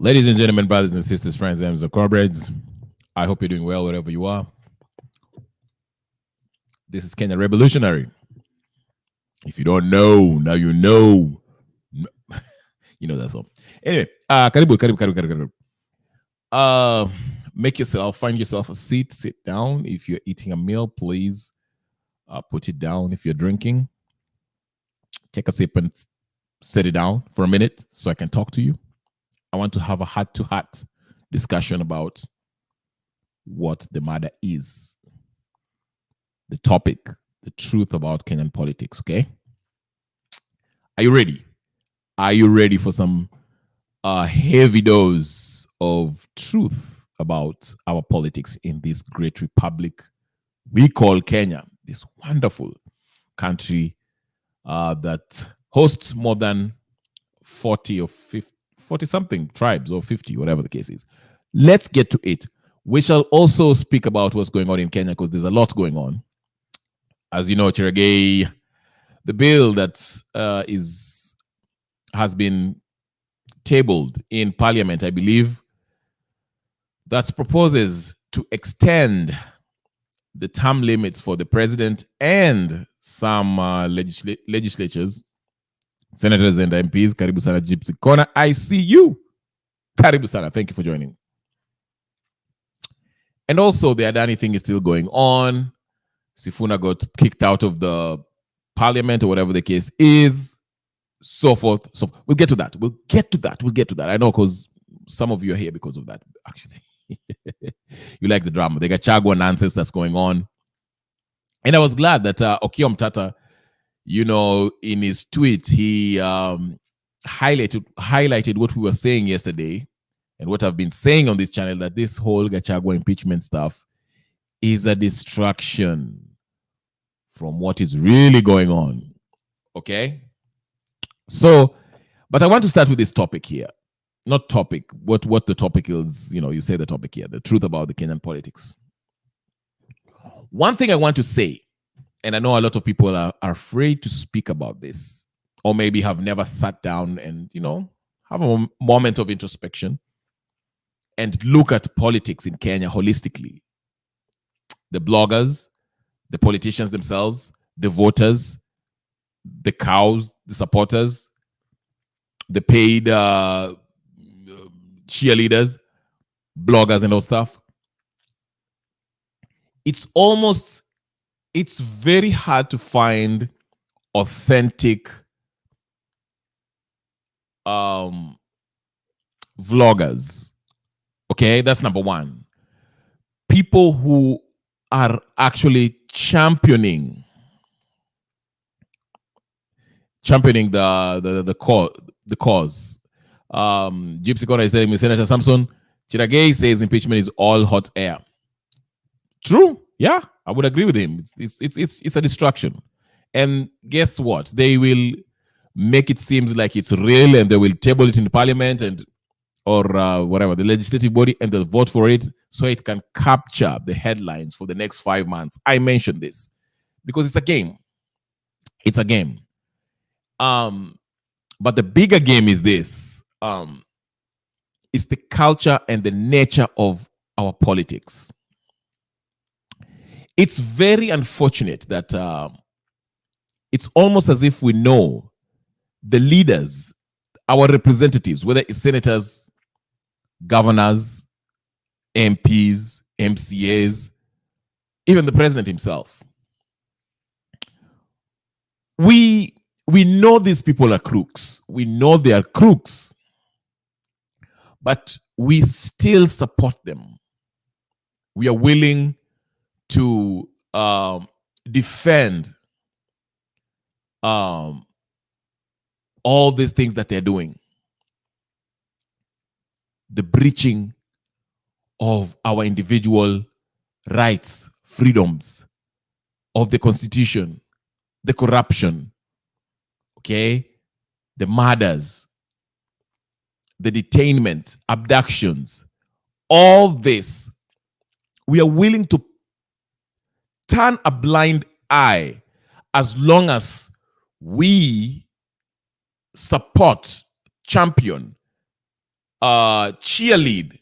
Ladies and gentlemen, brothers and sisters, friends, and comrades, I hope you're doing well wherever you are. This is Kenyan Revolutionary. If you don't know, now you know. You know that song. Anyway, karibu. Find yourself a seat, sit down. If you're eating a meal, please put it down. If you're drinking, take a sip and set it down for a minute so I can talk to you. I want to have a heart-to-heart discussion about what the matter is, the topic, the truth about Kenyan politics, okay? Are you ready? Are you ready for some heavy dose of truth about our politics in this great republic we call Kenya, this wonderful country that hosts more than 40 or 50, 40 something tribes or 50, whatever the case is. Let's get to it. We shall also speak about what's going on in Kenya because there's a lot going on. As you know, Cheragay, the bill that has been tabled in Parliament, I believe, that proposes to extend the term limits for the president and some legislatures, senators and MPs. Karibu sana Gypsy Corner. I see you. Karibu sana. Thank you for joining. And also, the Adani thing is still going on. Sifuna got kicked out of the parliament or whatever the case is. So forth. So we'll get to that. We'll get to that. I know because some of you are here because of that, actually. You like the drama. The Gachagua nonsense that's going on. And I was glad that Okiom Tata, in his tweet, he highlighted what we were saying yesterday and what I've been saying on this channel, that this whole Gachagua impeachment stuff is a distraction from what is really going on. Okay? So, but I want to start with this topic here. Not topic, what the topic is, you say the topic here, the truth about the Kenyan politics. One thing I want to say, and I know a lot of people are afraid to speak about this, or maybe have never sat down and, have a moment of introspection and look at politics in Kenya holistically. The bloggers, the politicians themselves, the voters, the cows, the supporters, the paid cheerleaders, bloggers and all stuff. It's very hard to find authentic vloggers. Okay, that's number one. People who are actually championing the cause. Gypsy Corner is telling me, Senator Samson Cheragay says impeachment is all hot air. True, yeah, I would agree with him. It's a distraction, and guess what? They will make it seem like it's real, and they will table it in the parliament or whatever, the legislative body, and they'll vote for it so it can capture the headlines for the next 5 months. I mentioned this because it's a game. It's a game. But the bigger game is this. It's the culture and the nature of our politics. It's very unfortunate that it's almost as if we know the leaders, our representatives, whether it's senators, governors, MPs, MCAs, even the president himself. We know these people are crooks. We know they are crooks. But we still support them. We are willing to defend all these things that they're doing. The breaching of our individual rights, freedoms, of the Constitution, the corruption, okay, the murders, the detainment, abductions, all this, we are willing to turn a blind eye as long as we support, champion cheerlead,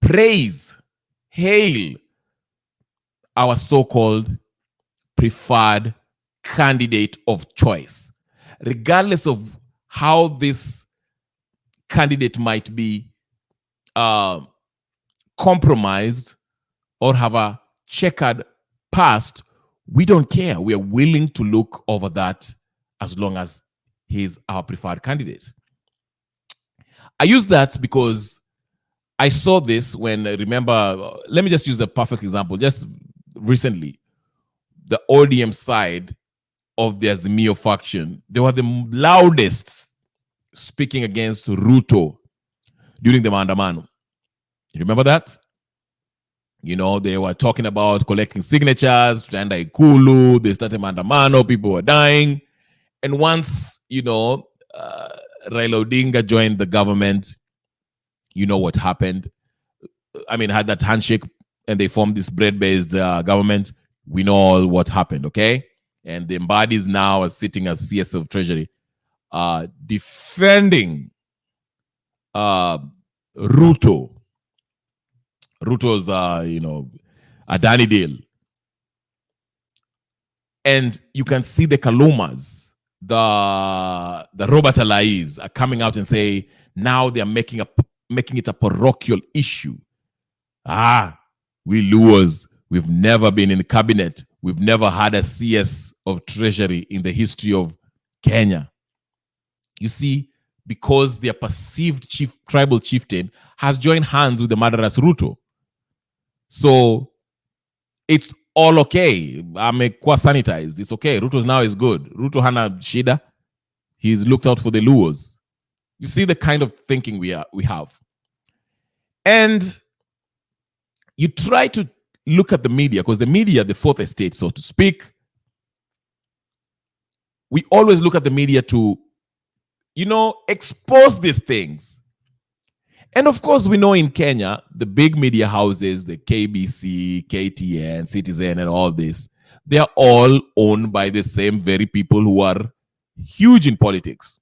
praise, hail our so-called preferred candidate of choice, regardless of how this candidate might be compromised or have a checkered past. We don't care. We are willing to look over that as long as he's our preferred candidate. I use that because I saw this when, remember, let me just use a perfect example. Just recently, the ODM side of the Azimio faction, they were the loudest speaking against Ruto during the Maandamano. You remember that? You know, they were talking about collecting signatures, tutaenda Ikulu, they started Maandamano, people were dying. And once, you know, Raila Odinga joined the government, you know what happened. I mean, had that handshake and they formed this bread-based government. We know all what happened, okay? And the Mbadis now are sitting as CS of Treasury, defending Ruto. Ruto's, you know, Adani deal. And you can see the Kalumas, the Robert Alais are coming out and say, now they're making it a parochial issue. We Luos, we've never been in the cabinet. We've never had a CS of Treasury in the history of Kenya. You see, because their perceived tribal chieftain has joined hands with the murderous Ruto. So it's all okay. I'm sanitized. It's okay. Ruto's now is good. Ruto hana shida. He's looked out for the Luos. You see the kind of thinking we have. And you try to look at the media, because the media, the fourth estate, so to speak, we always look at the media to, you know, expose these things. And of course, we know in Kenya, the big media houses, the KBC, KTN, Citizen, and all this, they are all owned by the same very people who are huge in politics.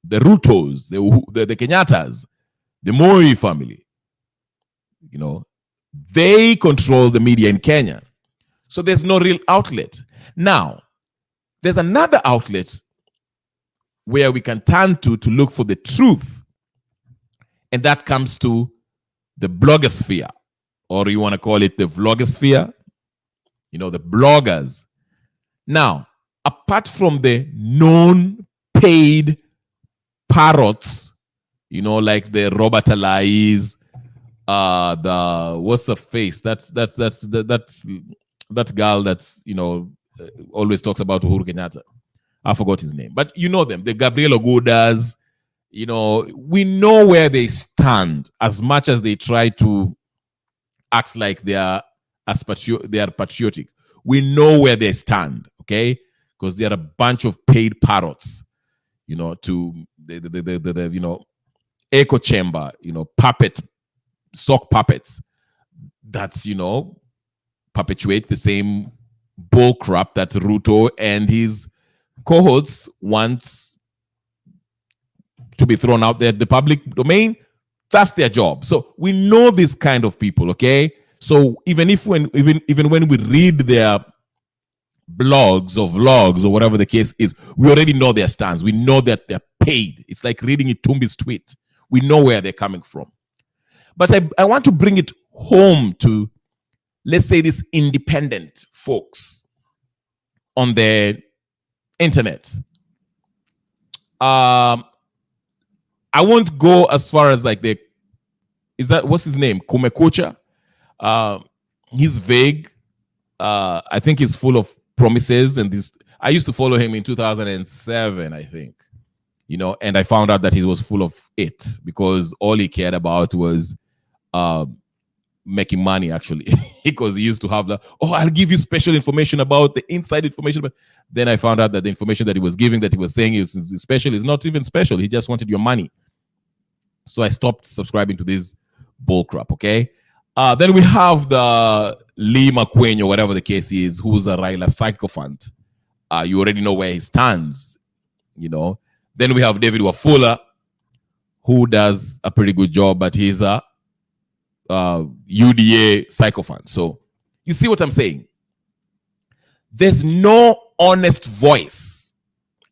The Rutos, the Kenyattas, the Moi family, you know, they control the media in Kenya. So there's no real outlet. Now, there's another outlet where we can turn to look for the truth. And that comes to the blogosphere, or you want to call it the vlogosphere, you know, the bloggers. Now, apart from the known paid parrots, you know, like the Robert Alais, the what's the face? That's that girl that's, you know, always talks about Uhuru Kenyatta. I forgot his name, but you know them, the Gabriel Ogudas. You know, we know where they stand, as much as they try to act like they are patriotic. We know where they stand, okay? Because they are a bunch of paid parrots, you know, to the you know, echo chamber, you know, sock puppets that's, you know, perpetuate the same bull crap that Ruto and his cohorts want to be thrown out there, the public domain. That's their job. So we know this kind of people, okay? So even when we read their blogs or vlogs or whatever the case is, we already know their stance. We know that they're paid. It's like reading Itumbi's tweet. We know where they're coming from. But I want to bring it home to, let's say, these independent folks on the internet. I won't go as far as like what's his name? Kumekucha. He's vague. I think he's full of promises, and this. I used to follow him in 2007, I think. You know, and I found out that he was full of it, because all he cared about was making money, actually. Because he used to have I'll give you special information about the inside information. But then I found out that the information that he was giving, that he was saying is special, is not even special. He just wanted your money. So I stopped subscribing to this bullcrap, okay? Then we have the Lee McQueen, or whatever the case is, who's a Raila sycophant. You already know where he stands, you know. Then we have David Wafula, who does a pretty good job, but he's a UDA sycophant. So you see what I'm saying? There's no honest voice.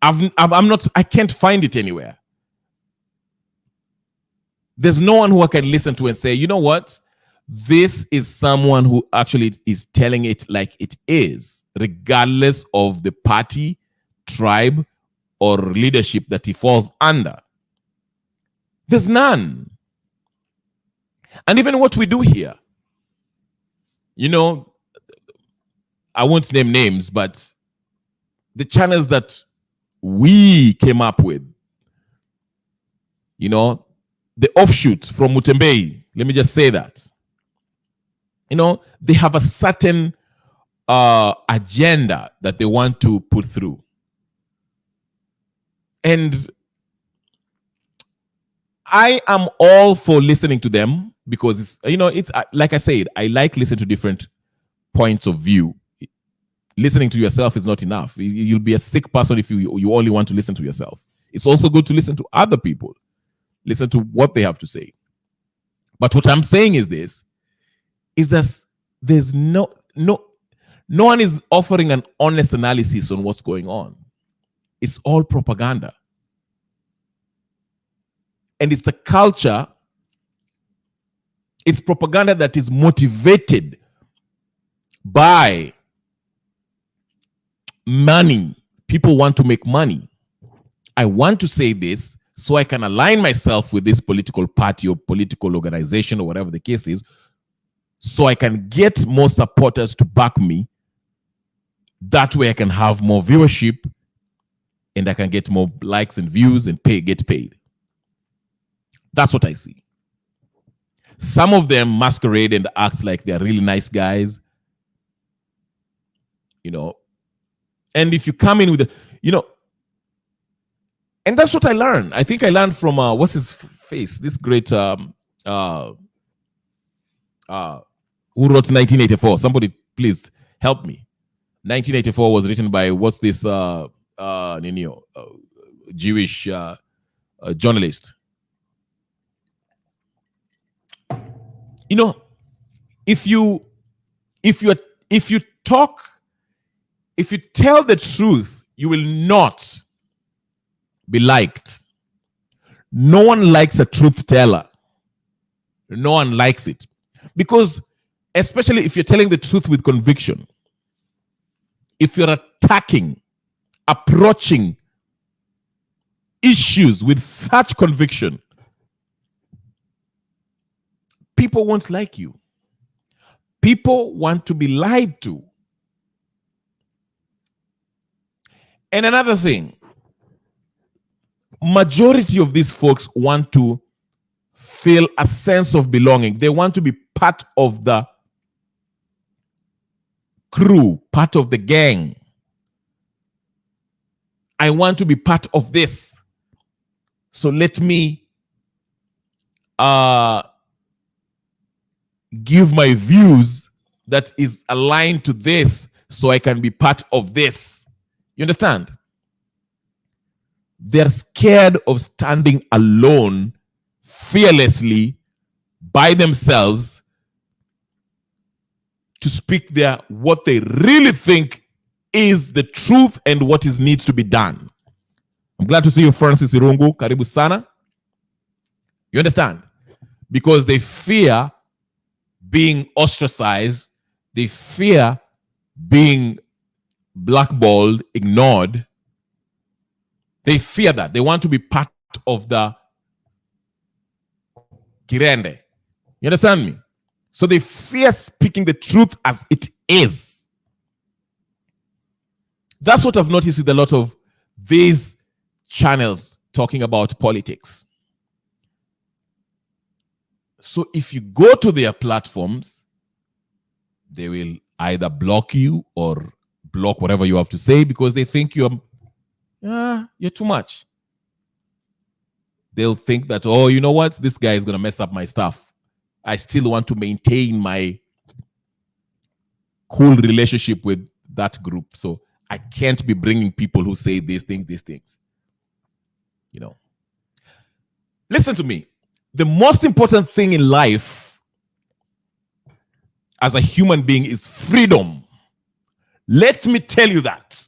I can't find it anywhere. There's no one who I can listen to and say, you know what? This is someone who actually is telling it like it is, regardless of the party, tribe, or leadership that he falls under. There's none. And even what we do here, you know, I won't name names, but the channels that we came up with, you know, the offshoots from Mutembei, let me just say that, you know, they have a certain agenda that they want to put through. And I am all for listening to them because it's, you know, it's like I said, I like listening to different points of view. Listening to yourself is not enough. You'll be a sick person if you only want to listen to yourself. It's also good to listen to other people. Listen to what they have to say. But what I'm saying is this, is that there's no one is offering an honest analysis on what's going on. It's all propaganda. And it's the culture, it's propaganda that is motivated by money. People want to make money. I want to say this so I can align myself with this political party or political organization or whatever the case is, so I can get more supporters to back me. That way I can have more viewership and I can get more likes and views and get paid. That's what I see. Some of them masquerade and act like they're really nice guys, you know. And if you come in with the, you know, and that's what I learned. I think I learned from what's his face? This great who wrote 1984. Somebody please help me. 1984 was written by what's this Jewish journalist. You know, if you tell the truth, you will not be liked. No one likes a truth teller. No one likes it. Because, especially if you're telling the truth with conviction, if you're approaching issues with such conviction, people won't like you. People want to be lied to. And another thing, majority of these folks want to feel a sense of belonging. They want to be part of the crew, part of the gang. I want to be part of this. So let me give my views that is aligned to this so I can be part of this. You understand? They're scared of standing alone, fearlessly, by themselves, to speak what they really think is the truth and what needs to be done. I'm glad to see you, Francis Irungu. Karibu sana. You understand? Because they fear being ostracized. They fear being blackballed, ignored. They fear that. They want to be part of the Kirende. You understand me? So they fear speaking the truth as it is. That's what I've noticed with a lot of these channels talking about politics. So if you go to their platforms, they will either block you or block whatever you have to say because they think you're too much. They'll think that, oh, you know what? This guy is going to mess up my stuff. I still want to maintain my cool relationship with that group. So I can't be bringing people who say these things. You know. Listen to me. The most important thing in life as a human being is freedom. Let me tell you that.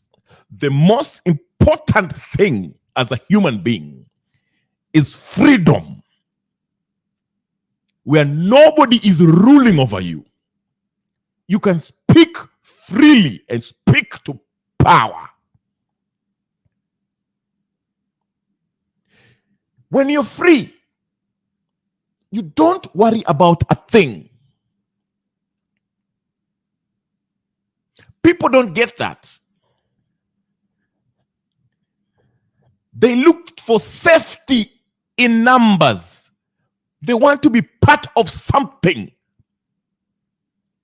The most important thing as a human being is freedom, where nobody is ruling over you. You can speak freely and speak to power. When you're free, you don't worry about a thing. People don't get that. They look for safety in numbers. They want to be part of something.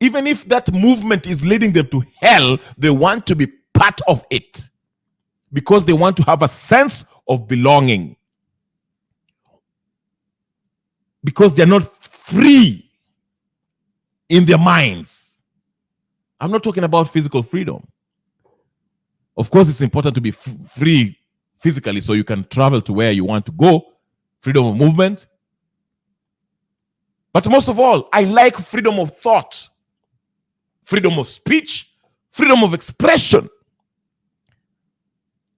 Even if that movement is leading them to hell, they want to be part of it because they want to have a sense of belonging. Because they're not free in their minds. I'm not talking about physical freedom. Of course, it's important to be free physically so you can travel to where you want to go. Freedom of movement. But most of all, I like freedom of thought, freedom of speech, freedom of expression.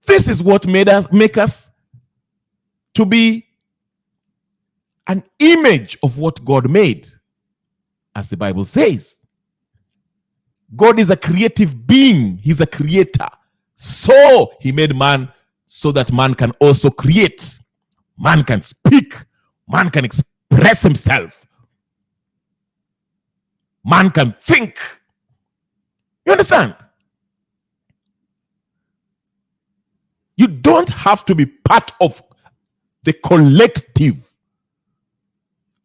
This is what make us to be an image of what God made. As the Bible says, God is a creative being. He's a creator. So he made man so that man can also create. Man can speak. Man can express himself. Man can think. You understand? You don't have to be part of the collective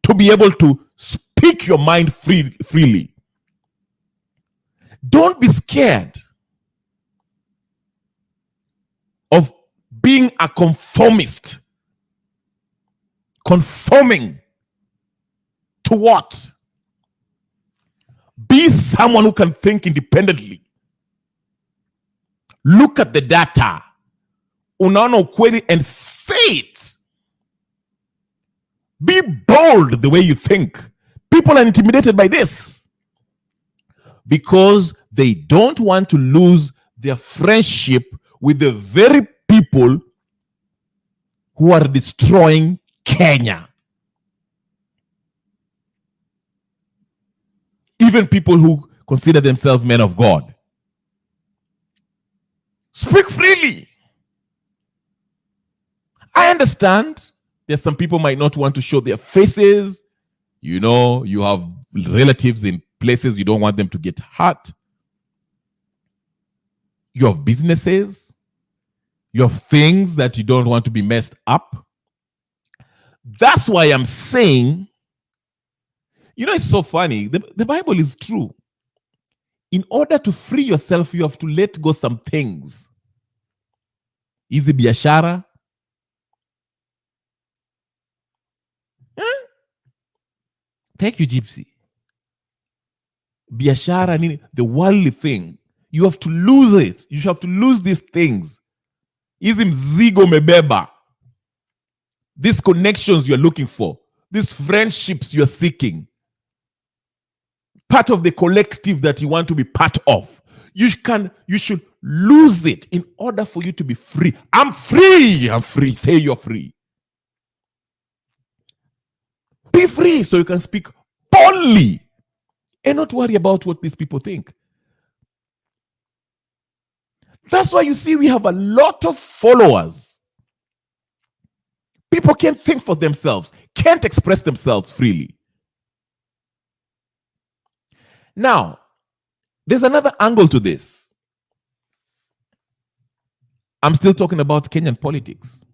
to be able to speak your mind freely. Don't be scared of being a conformist. Conforming to what? Be someone who can think independently. Look at the data. Unaona ukweli and say it. Be bold the way you think. People are intimidated by this because they don't want to lose their friendship with the very people who are destroying Kenya. Even people who consider themselves men of God. Speak freely. I understand there's some people might not want to show their faces. You know, you have relatives in places you don't want them to get hurt. You have businesses. You have things that you don't want to be messed up. That's why I'm saying, you know, it's so funny. The Bible is true. In order to free yourself, you have to let go some things. Easy biashara. Thank you, Gypsy. Biashara, the worldly thing. You have to lose it. You have to lose these things. Easy mzigo mebeba. These connections you're looking for. These friendships you're seeking. Part of the collective that you want to be part of. You should lose it in order for you to be free. I'm free. I'm free. Say you're free. Be free so you can speak boldly and not worry about what these people think. That's why you see we have a lot of followers. People can't think for themselves, can't express themselves freely. Now, there's another angle to this. I'm still talking about Kenyan politics.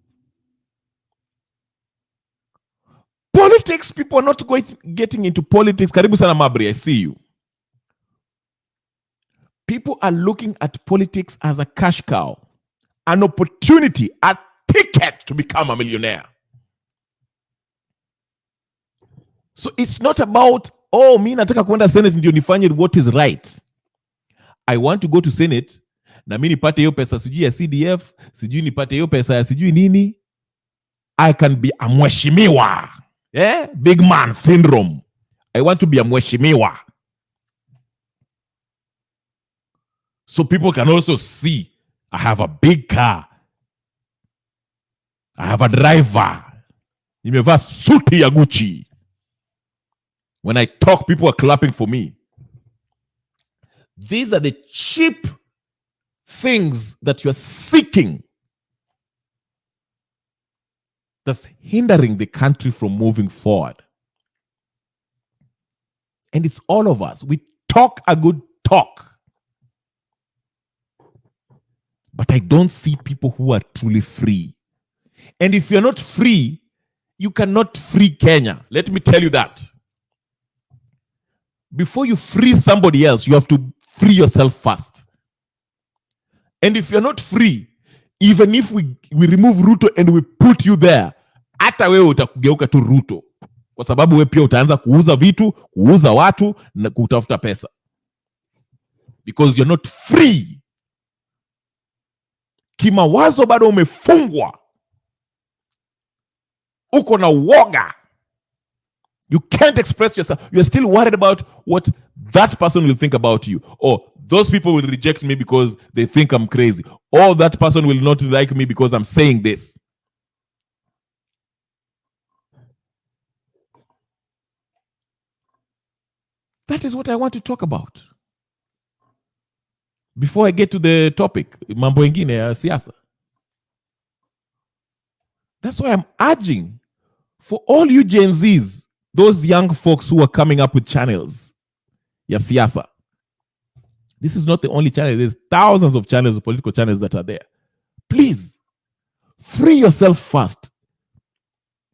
Politics, people are not getting into politics. Karibu sana Mabri, I see you. People are looking at politics as a cash cow, an opportunity, a ticket to become a millionaire. So it's not about, oh, mi nataka kwenda Senate ndio nifanye what is right. I want to go to Senate, na mi nipate hiyo pesa sijui ya CDF, sijui nipate hiyo pesa ya sijui nini. I can be a mheshimiwa. Yeah? Big man syndrome. I want to be a mheshimiwa. So people can also see I have a big car. I have a driver. Nimevaa suti ya Gucci. When I talk, people are clapping for me. These are the cheap things that you're seeking that's hindering the country from moving forward. And it's all of us. We talk a good talk. But I don't see people who are truly free. And if you're not free, you cannot free Kenya. Let me tell you that. Before you free somebody else, you have to free yourself first. And if you're not free, even if we remove Ruto and we put you there, hata wewe utakugeuka tu Ruto. Kwa sababu wewe pia utaanza kuuza vitu, kuuza watu na kutafuta pesa. Because you're not free. Kimawazo bado umefungwa. Uko na woga. You can't express yourself. You're still worried about what that person will think about you. Or those people will reject me because they think I'm crazy. Or that person will not like me because I'm saying this. That is what I want to talk about. Before I get to the topic, mambo ingine ya siasa. That's why I'm urging for all you Gen Zs, those young folks who are coming up with channels, ya siasa. This is not the only channel. There's thousands of channels, of political channels that are there. Please, free yourself first.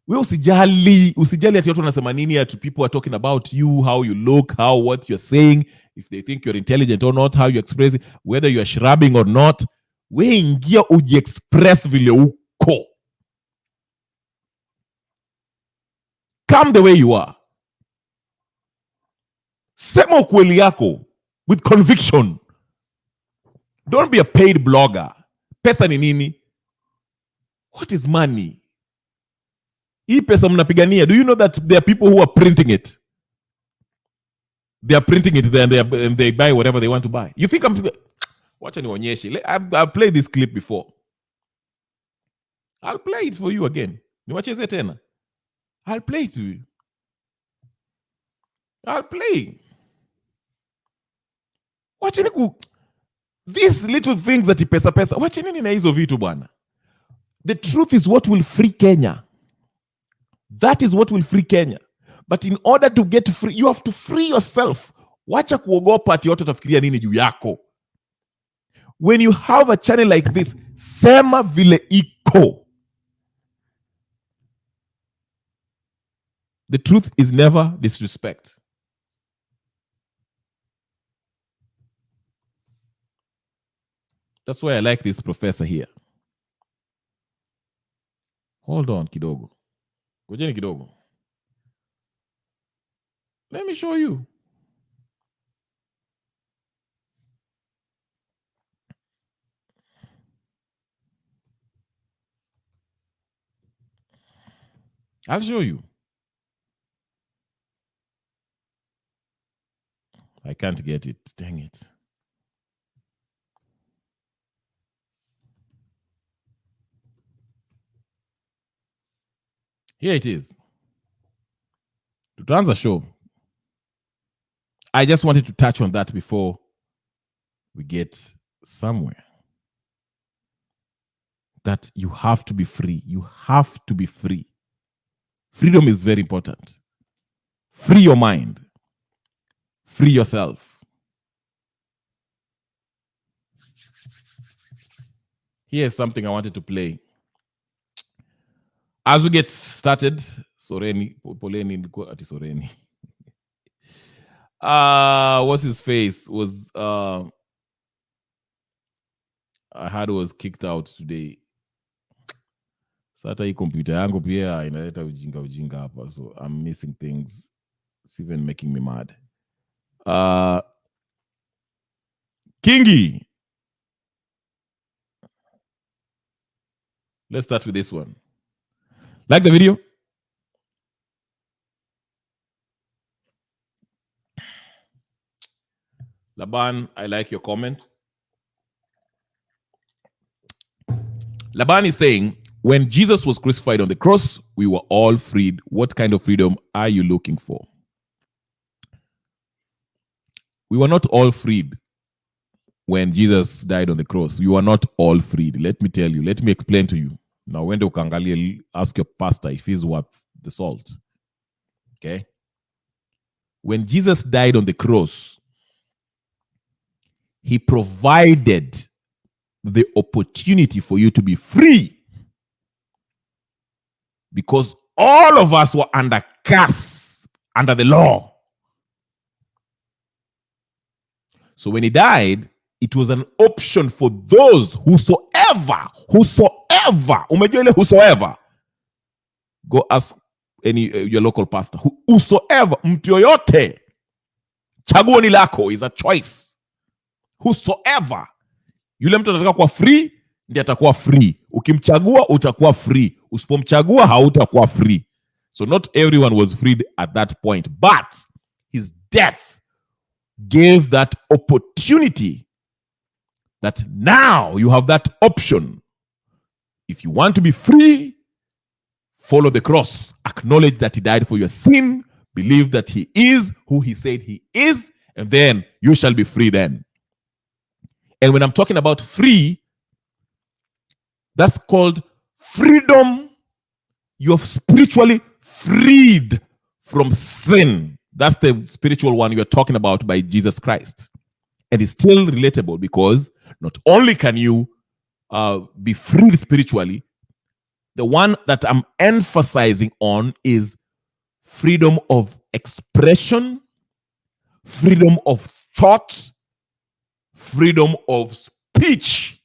We usijali ati watu wanasema nini, ati people are talking about you, how you look, what you're saying, if they think you're intelligent or not, how you express it, whether you're shrubbing or not. We ingia uji-express vile uko. Come the way you are. Sema ukweli yako with conviction. Don't be a paid blogger. Pesa ni nini? What is money? Hii pesa mnapigania. Do you know that there are people who are printing it? They are printing it and they buy whatever they want to buy. You think I'm... Wacha nionyeshe. I've played this clip before. I'll play it for you again. Niwacheze tena. I'll play it to you. I'll play. Wacheni ku... These little things that pesa. Wacheni na hizo vitu bwana. The truth is what will free Kenya. That is what will free Kenya. But in order to get free, you have to free yourself. Wacha kuogopa ati watu tafikiria nini juu yako. When you have a channel like this, sema vile iko. The truth is never disrespect. That's why I like this professor here. Hold on kidogo. Ngojeni kidogo. Let me show you. I'll show you. I can't get it. Dang it. Here it is. Tutaanza show. I just wanted to touch on that before we get somewhere. That you have to be free. You have to be free. Freedom is very important. Free your mind. Free yourself. Here's something I wanted to play. As we get started, Soreni, Poleni, ati Soreni. What's his face? I heard was kicked out today. Sata hii kompyuta yangu pia inaleta ujinga hapa, so I'm missing things. It's even making me mad. Kingi. Let's start with this one. Like the video? Laban, I like your comment. Laban is saying, when Jesus was crucified on the cross, we were all freed. What kind of freedom are you looking for? We were not all freed when Jesus died on the cross. We were not all freed. Let me tell you. Let me explain to you. Now, when the Ukangali, ask your pastor if he's worth the salt. Okay? When Jesus died on the cross, he provided the opportunity for you to be free, because all of us were under curse, under the law. So when he died, it was an option for those whosoever, go ask any your local pastor, whosoever, mtu yoyote, chaguo ni lako, is a choice. Whosoever, yule mtu anataka kuwa free, ndiye atakuwa free. Ukimchagua utakuwa free, usipomchagua hautakuwa free. So not everyone was freed at that point, but his death gave that opportunity that now you have that option. If you want to be free, follow the cross, acknowledge that he died for your sin, believe that he is who he said he is, and then you shall be free then. And when I'm talking about free, that's called freedom. You're spiritually freed from sin. That's the spiritual one you're talking about by Jesus Christ. And it's still relatable, because not only can you be freed spiritually, the one that I'm emphasizing on is freedom of expression, freedom of thought, freedom of speech.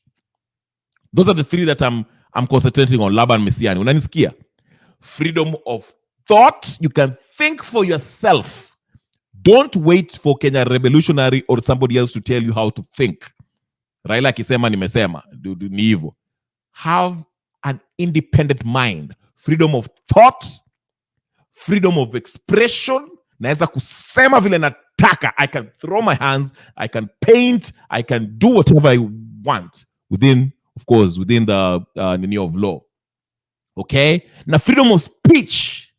Those are the three that I'm concentrating on. Laban Messiani. Unanisikia? Freedom of thought. You can think for yourself. Don't wait for Kenya Revolutionary or somebody else to tell you how to think. Raila akisema nimesema, ni hivyo. Have an independent mind. Freedom of thought, freedom of expression. Naweza kusema vile nataka. I can throw my hands, I can paint, I can do whatever I want within, of course, within the nini of law. Okay? Now, freedom of speech.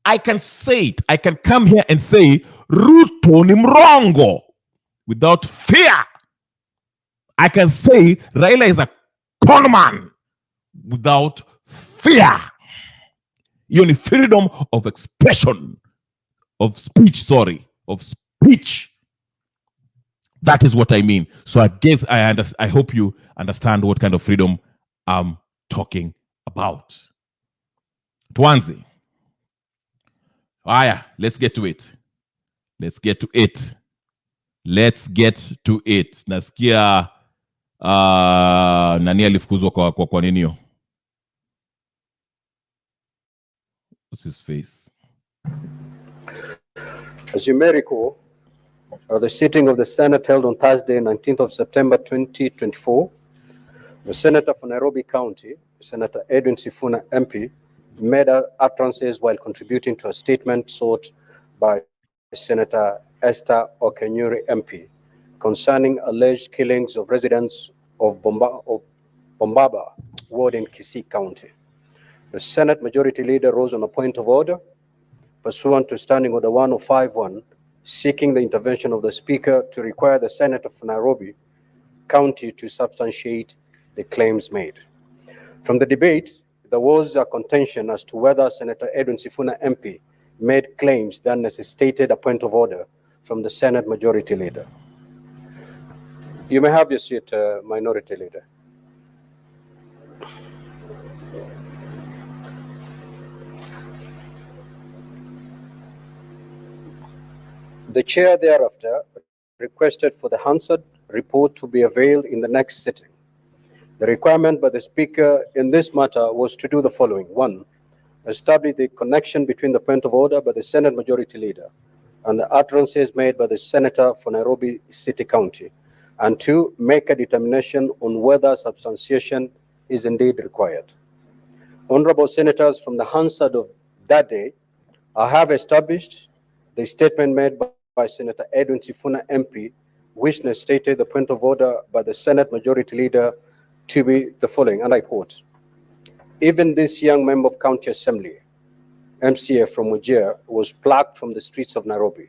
I can say it. I can come here and say, Ruto ni mrongo, without fear. I can say, Raila is a conman, without fear. You need freedom of expression, of speech, of speech. That is what I mean. So I guess I hope you understand what kind of freedom I'm talking about. Tuanze. Aya, let's get to it. Let's get to it. Nasikia nani alifukuzwa kwa ninio? What's his face? As you may recall, the sitting of the Senate held on Thursday, 19th of September 2024, the Senator for Nairobi County, Senator Edwin Sifuna MP, made utterances while contributing to a statement sought by Senator Esther Okenyuri MP concerning alleged killings of residents of Bombaba ward in Kisii County. The Senate Majority Leader rose on a point of order pursuant to Standing Order 1051, seeking the intervention of the Speaker to require the Senator for Nairobi County to substantiate the claims made. From the debate, there was a contention as to whether Senator Edwin Sifuna MP made claims that necessitated a point of order from the Senate Majority Leader. You may have your seat, Minority Leader. The chair thereafter requested for the Hansard report to be availed in the next sitting. The requirement by the Speaker in this matter was to do the following. 1, establish the connection between the point of order by the Senate Majority Leader and the utterances made by the Senator for Nairobi City County. And 2, make a determination on whether substantiation is indeed required. Honorable senators from the Hansard of that day, I have established the statement made by Senator Edwin Sifuna MP, which stated the point of order by the Senate Majority Leader to be the following, and I quote, even this young member of County Assembly, MCA from Wajir, was plucked from the streets of Nairobi.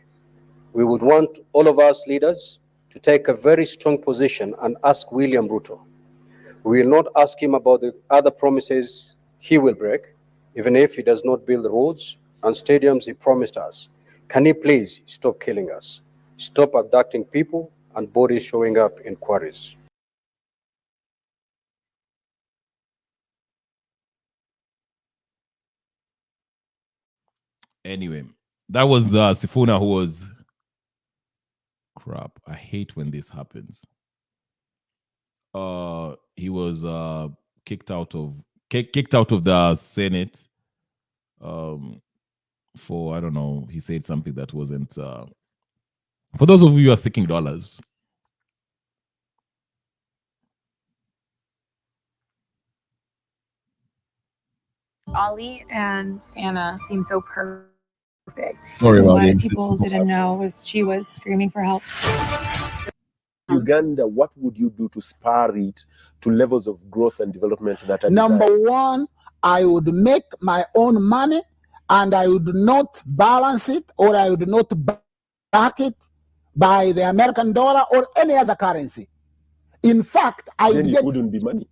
We would want all of us leaders to take a very strong position and ask William Ruto. We will not ask him about the other promises he will break, even if he does not build the roads and stadiums he promised us. Can he please stop killing us? Stop abducting people and bodies showing up in quarries. Anyway, that was Sifuna who was crap. I hate when this happens. He was kicked out of the Senate for, I don't know, he said something that wasn't for those of you who are seeking dollars. Ollie and Anna seem so perfect. Sorry about What this. people didn't know was she was screaming for help. Uganda, what would you do to spur it to levels of growth and development that are Number desired? one, I would make my own money and I would not balance it or I would not back it by the American dollar or any other currency. In fact, I Then would it get... wouldn't be money.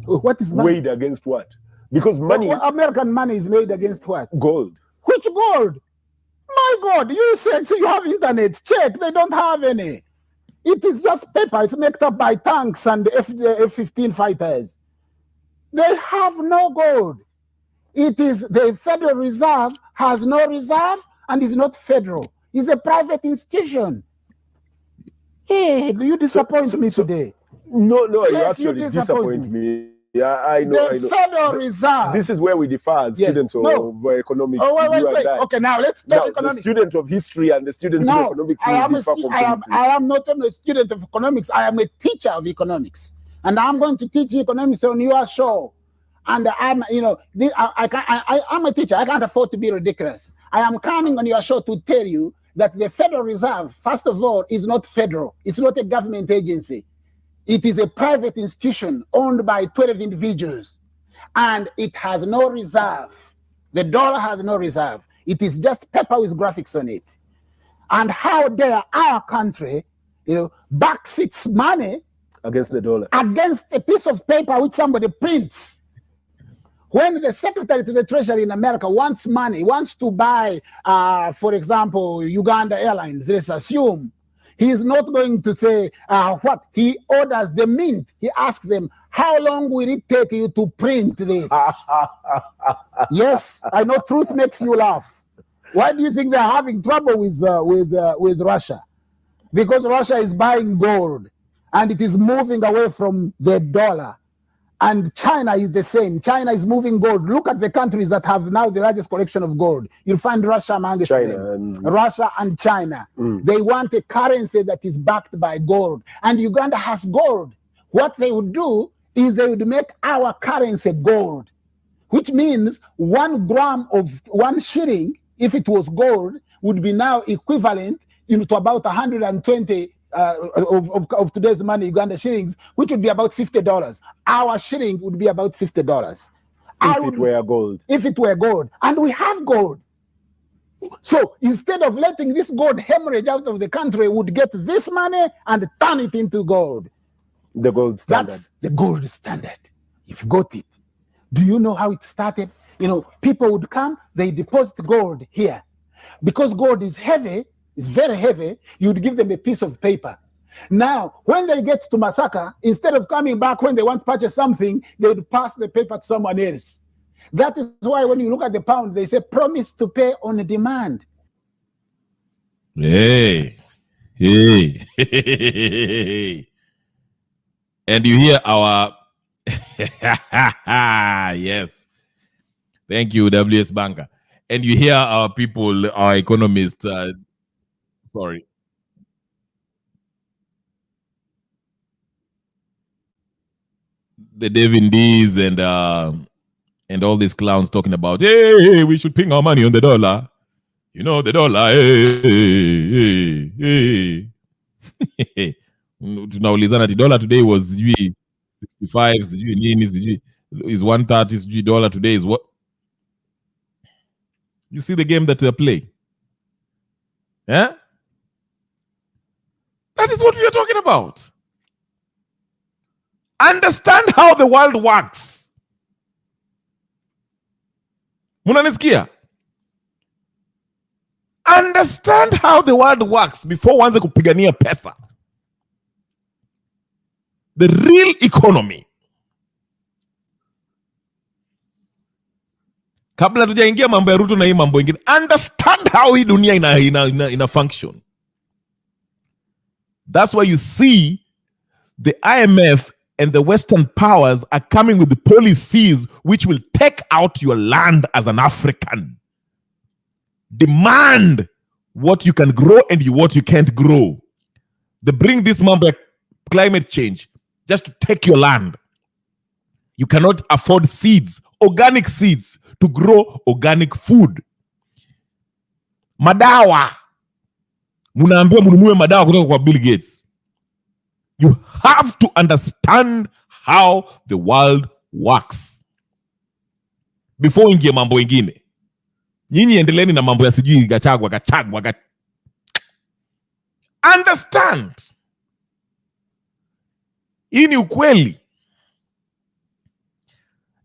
What is money? Weighed against what? Because money... American money is made against what? Gold. Which gold? My God, you said so you have internet. Check, they don't have any. It is just paper. It's made up by tanks and F-15 fighters. They have no gold. It is the Federal Reserve has no reserve and is not federal. It's a private institution. Hey, you disappoint me today. No, you Yes, actually you disappoint me. Yeah, I know. The Federal Reserve. This is where we differ as students of economics. Oh, you wait. and I. Okay, now let's talk economics. The student of history and the student of economics I am, differ completely. I am not only a student of economics, I am a teacher of economics. And I'm going to teach economics on your show. And I'm, I'm a teacher. I can't afford to be ridiculous. I am coming on your show to tell you that the Federal Reserve, first of all, is not federal. It's not a government agency. It is a private institution owned by 12 individuals. And it has no reserve. The dollar has no reserve. It is just paper with graphics on it. And how dare our country, backs its money against the dollar, against a piece of paper which somebody prints. When the Secretary to the Treasury in America wants money, wants to buy, for example, Uganda Airlines, let's assume, he is not going to say what? He orders the mint. He asks them, how long will it take you to print this? Yes, I know truth makes you laugh. Why do you think they're having trouble with Russia? Because Russia is buying gold and it is moving away from the dollar. And China is the same. China is moving gold. Look at the countries that have now the largest collection of gold. You'll find Russia amongst them. Russia and China. They want a currency that is backed by gold. And Uganda has gold. What they would do is they would make our currency gold, which means 1 gram of 1 shilling, if it was gold, would be now equivalent to about 120 of today's money, Uganda shillings, which would be about $50. Our shilling would be about $50. If it were gold. If it were gold. And we have gold. So instead of letting this gold hemorrhage out of the country, we would get this money and turn it into gold. The gold standard. That's the gold standard. You've got it. Do you know how it started? People would come, they deposit gold here. Because gold is heavy, it's very heavy, you'd give them a piece of paper. Now, when they get to Masaka, instead of coming back when they want to purchase something, they would pass the paper to someone else. That is why when you look at the pound, they say promise to pay on demand. Hey. And you hear our yes. Thank you, WS Banker. And you hear our people, our economists, sorry. The David D's and And all these clowns talking about, hey, we should ping our money on the dollar. You know, the dollar, hey. Tunaulizana the dollar today was 65, is 130, dollar today is what? You see the game that they play? Yeah? That is what we are talking about. Understand how the world works. Munanisikia? Understand how the world works before uanze kupigania pesa. The real economy. Kabla tujaingia mambo ya Ruto na hii mambo ingine, understand how hii dunia ina function. That's why you see the IMF and the Western powers are coming with the policies which will take out your land as an African. Demand what you can grow and what you can't grow. They bring this mambo climate change just to take your land. You cannot afford seeds, organic seeds, to grow organic food. Madawa. Munaambiwa mununue madawa kutoka kwa Bill Gates. You have to understand how the world works before ingie mambo ingine. Nyinyi endeleni na mambo ya sijui Gachagua. Understand. Hii ni ukweli.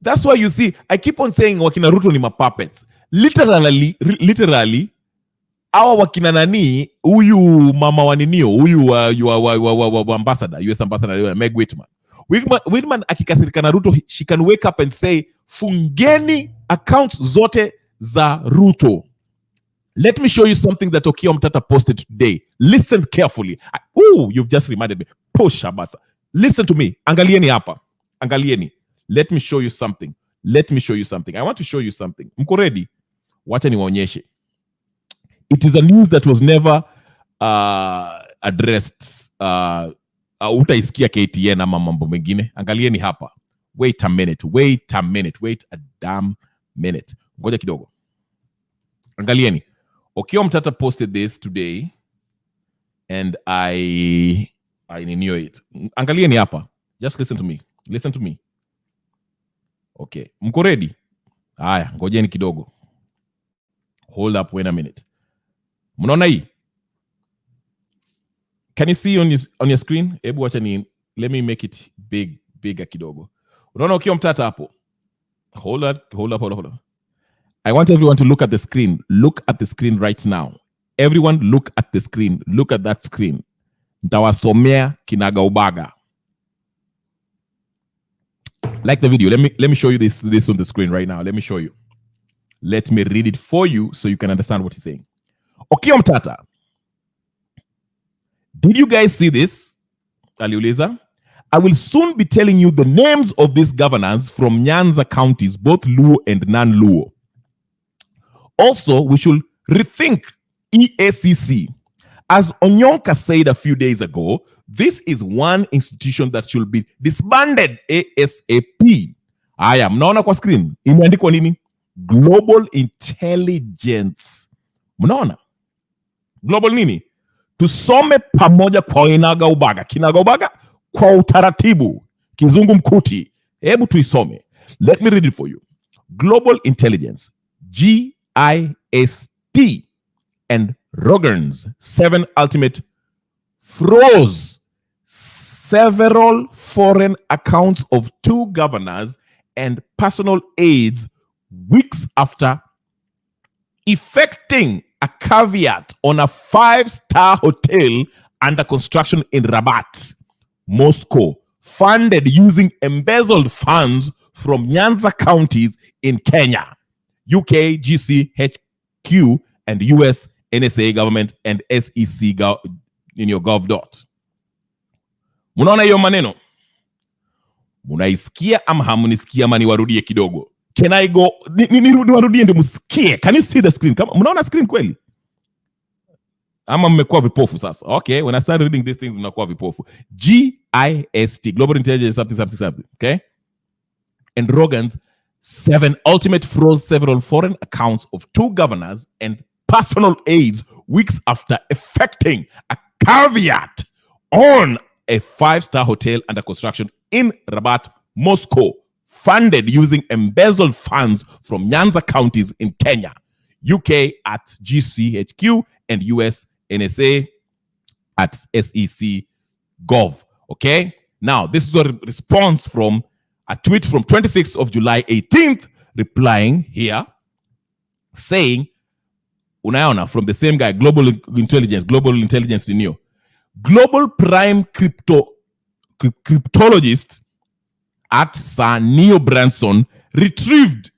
That's why you see, I keep on saying wakina Ruto ni mapuppets. Literally, awa wakina nani, huyu mama waninio, huyu wa ambassador, US ambassador, Meg Whitman. Whitman akikasirika na Ruto, she can wake up and say, fungeni accounts zote za Ruto. Let me show you something that Okiya Omtata posted today. Listen carefully. You've just reminded me. Push, Abasa. Listen to me. Angalieni hapa. Angalieni. Let me show you something. I want to show you something. Mko ready? Wacha niwaonyeshe. It is a news that was never addressed. Utaisikia KTN ama mambo mengine. Angalieni hapa. Wait a damn minute. Ngoja kidogo. Angalieni. Okiya Omtata posted this today and I knew it. Angalieni hapa. Just listen to me. Okay. Mko ready? Haya, ngojeni kidogo. Hold up, wait a minute. Mnaona hii? Can you see on your screen? Hebu wacha let me make it bigger kidogo. Unaona Okiya Omtata hapo? Hold up. I want everyone to look at the screen. Look at the screen right now. Everyone look at the screen. Look at that screen. Ntawasomea kinaga ubaga. Like the video. Let me show you this on the screen right now. Let me show you. Let me read it for you so you can understand what he's saying. Okiya Omtata. Did you guys see this? Aliuliza. I will soon be telling you the names of these governors from Nyanza counties, both Luo and non-Luo. Also, we should rethink EACC. As Onyonka said a few days ago, this is one institution that should be disbanded ASAP. Mnaona kwa screen imeandikwa nini? Global Intelligence. Mnaona? Global nini? Tusome pamoja kwa kinaga ubaga kwa utaratibu. Kizungu mkuti. Hebu tuisome. Let me read it for you. Global Intelligence. GIST and Rogan's 7 ultimate froze several foreign accounts of 2 governors and personal aides weeks after effecting a caveat on a 5-star hotel under construction in Rabat, Moscow, funded using embezzled funds from Nyanza counties in Kenya, UK, GCHQ, and US NSA government and SEC Gov. Munaona hiyo maneno? Munaisikia ama hamunisikia ama niwarudie kidogo? Can I go? Niwarudie ndio musikie. Can you see the screen? Munaona screen kweli? Ama mmekuwa vipofu sasa? Okay, when I start reading these things, mnakuwa vipofu. GIST, Global Intelligence something. Okay? And Rogan's 7. Ultimate froze several foreign accounts of 2 governors and personal aides weeks after effecting a caveat on a 5-star hotel under construction in Rabat, Moscow, funded using embezzled funds from Nyanza counties in Kenya, UK at GCHQ, and US NSA at SEC Gov. Okay? Now, this is a response from a tweet from 26th of July 18th, replying here, saying, unaona, from the same guy, Global Intelligence Neo. Global prime cryptologist at Sir Neo Branson retrieved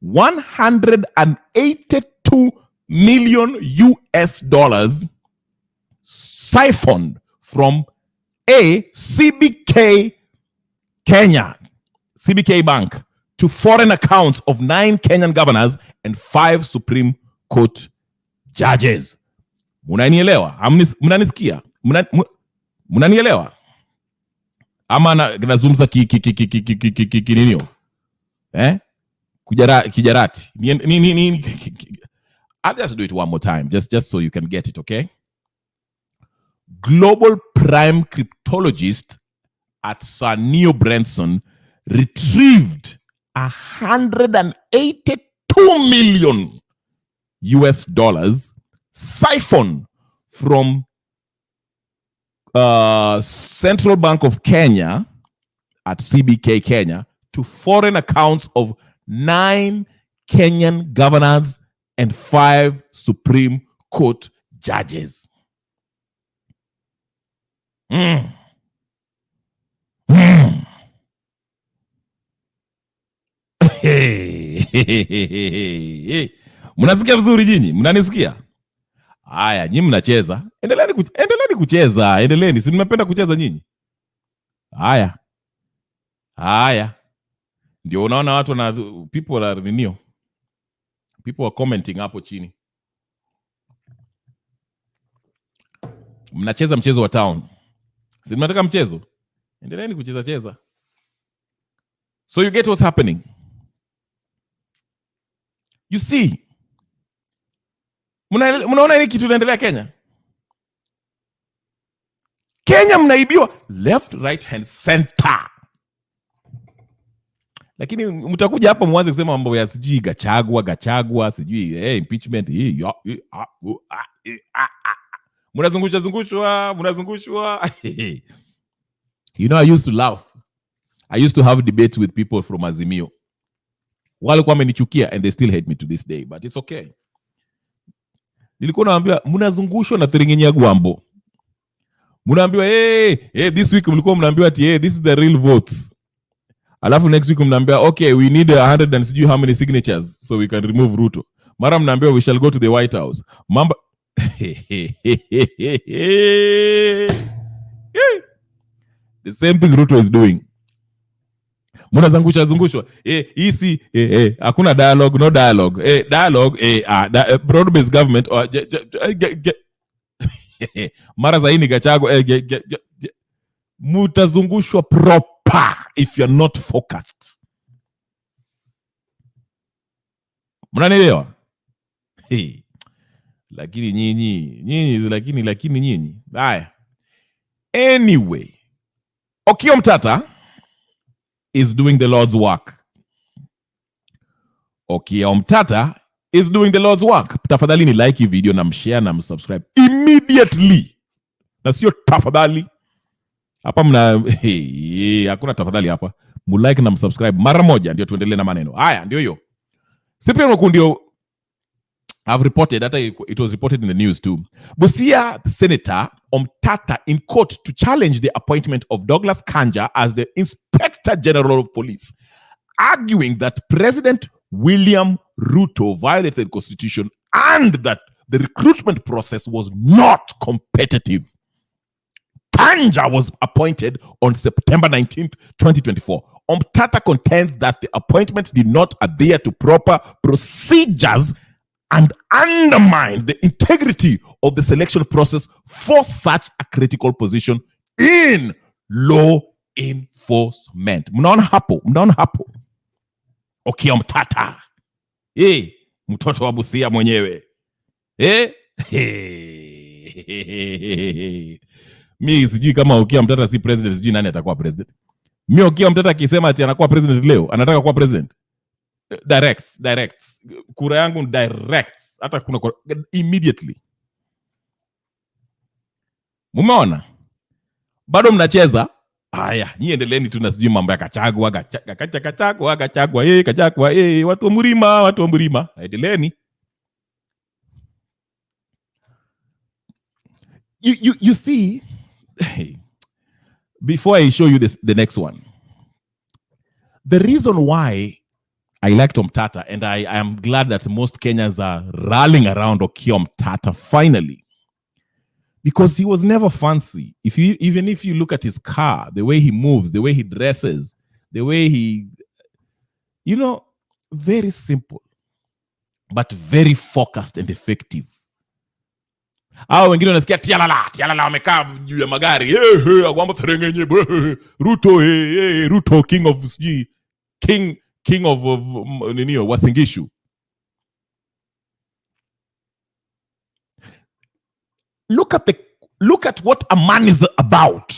182 million US dollars siphoned from a CBK Bank to foreign accounts of 9 Kenyan governors and 5 Supreme Court judges. Munanielewa? Munanisikia? Munanielewa? Ama nazungumza kininio? Kijarati. I'll just do it one more time, just so you can get it, okay? Global prime cryptologist at Sir Neo Branson retrieved 182 million US dollars siphoned from Central Bank of Kenya at CBK Kenya to foreign accounts of 9 Kenyan governors and 5 Supreme Court judges. Mnasikia vizuri nyinyi? Mnanisikia? Haya, nyinyi mnacheza. Endeleeni kucheza. Endeleeni. Si mnapenda kucheza nyinyi? Haya. Ndio unaona watu na people are renewed. People are commenting hapo chini. Mnacheza mchezo wa town. Si mnataka mchezo? Endeleeni kucheza. So you get what's happening. You see, mnaona hili kitu inaendelea Kenya? Kenya mnaibiwa left, right and center. Lakini mtakuja hapa mwanze kusema mambo ya sijui Gachagua, sijui impeachment hii. Mnazungushwa. You know, I used to laugh. I used to have debates with people from Azimio. Walikuwa wamenichukia and they still hate me to this day, but it's okay. Nilikuwa naambia mnazungushwa na Thiringinya Gwambo. Mnaambiwa this week mlikuwa mnaambiwa ati this is the real votes. Alafu next week mnaambiwa okay, we need 100 and sijui how many signatures so we can remove Ruto. Mara mnaambiwa we shall go to the White House. Mamba the same thing Ruto is doing. Mnazungushwa. Easy hakuna dialogue, no dialogue. Broad based government or mara zaini Gachagua mutazungushwa proper if you're not focused. Mnanielewa? Lakini nyinyi. Haya. Anyway, Okiya Omtatah is doing the Lord's work. Okiya Omtatah is doing the Lord's work. Tafadhali ni like hii video na mshare na msubscribe immediately. Na sio tafadhali. Hapa hakuna tafadhali hapa. Mulike na msubscribe mara moja ndio tuendelee na maneno. Haya ndio hiyo. Cyprian Okundio have reported that it was reported in the news too. Busia Senator Omtatah in court to challenge the appointment of Douglas Kanja as the Inspector General of Police, arguing that President William Ruto violated the Constitution and that the recruitment process was not competitive. Kanja was appointed on September 19th, 2024. Omtatah contends that the appointment did not adhere to proper procedures and undermine the integrity of the selection process for such a critical position in law enforcement. Mnaona hapo. Okia Omtata. Mtoto wa Busia mwenyewe. Mi sijui kama Okia Omtata si president, sijui nani atakuwa president. Mi Okia Omtata akisema ati anakuwa president leo, anataka kuwa president. Direct. Kura yangu direct. Hata kuna immediately. Mumeona? Bado mnacheza. Haya, nyie endeleeni tu na sijui mambo ya Kachagwa, watu wa Murima. Endeleeni. You see, before I show you the next one, the reason why I like Omtata, and I am glad that most Kenyans are rallying around Okia Omtata finally, because he was never fancy. Even if you look at his car, the way he moves, the way he dresses, the way he, very simple, but very focused and effective. Hao wengine unasikia tialala wamekaa juu ya magari. Agwamba terengenye Ruto king of king of Wasingishu. Look at what a man is about.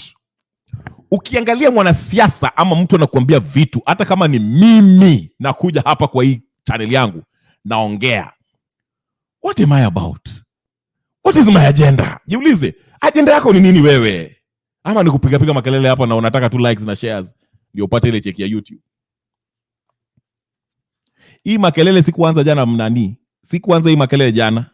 Ukiangalia mwanasiasa ama mtu anakuambia vitu, hata kama ni mimi nakuja hapa kwa hii channel yangu naongea, what am I about? What is my agenda? Jiulize, agenda yako ni nini wewe? Ama ni kupiga makelele hapa na unataka tu likes na shares ndio upate ile cheki ya YouTube? Hii makelele sikuanza jana mnani? Sikuanza hii makelele jana.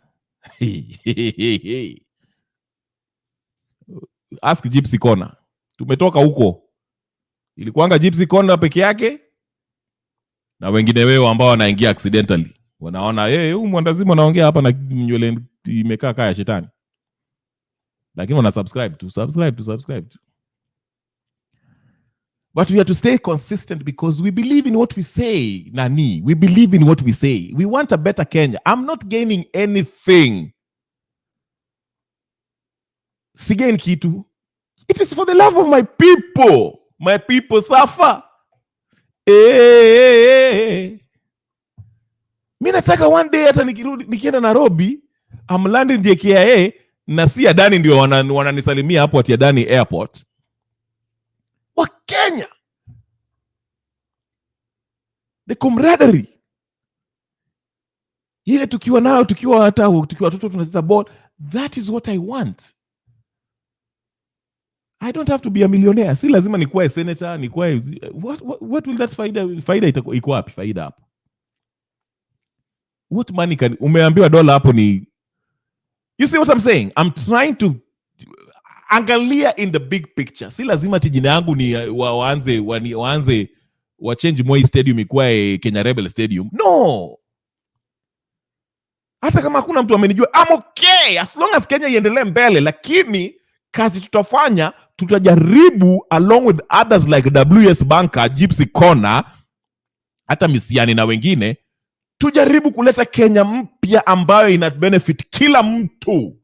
Ask Gypsy Corner. Tumetoka huko. Ilikuanga Gypsy Corner peke yake na wengine wewe ambao wanaingia accidentally. Wanaona huyu mwandazimu anaongea hapa na nywele imekaa kaya shetani. Lakini wana subscribe tu. But we have to stay consistent because we believe in what we say, Nani. We believe in what we say. We want a better Kenya. I'm not gaining anything. Sigain kitu. It is for the love of my people. My people suffer. Mimi nataka one day hata nikienda Nairobi, I'm landing JKIA na si Adani ndio wananisalimia hapo ati Adani Airport. Wa Kenya. The camaraderie. Ile tukiwa nao, tukiwa watoto tunacheza ball, that is what I want. I don't have to be a millionaire. Si lazima nikuwe senator, nikuwe what will that faida iko wapi faida hapo? What money can umeambiwa dola hapo ni. You see what I'm saying? I'm trying to angalia in the big picture. Si lazima jina yangu ni waanze change Moi Stadium ikuwe Kenya Rebel Stadium. No. Hata kama hakuna mtu amenijua, I'm okay as long as Kenya iendelee mbele, lakini kazi tutafanya, tutajaribu along with others like WS Banker, Gypsy Corner, hata Misiani na wengine, tujaribu kuleta Kenya mpya ambayo ina benefit kila mtu.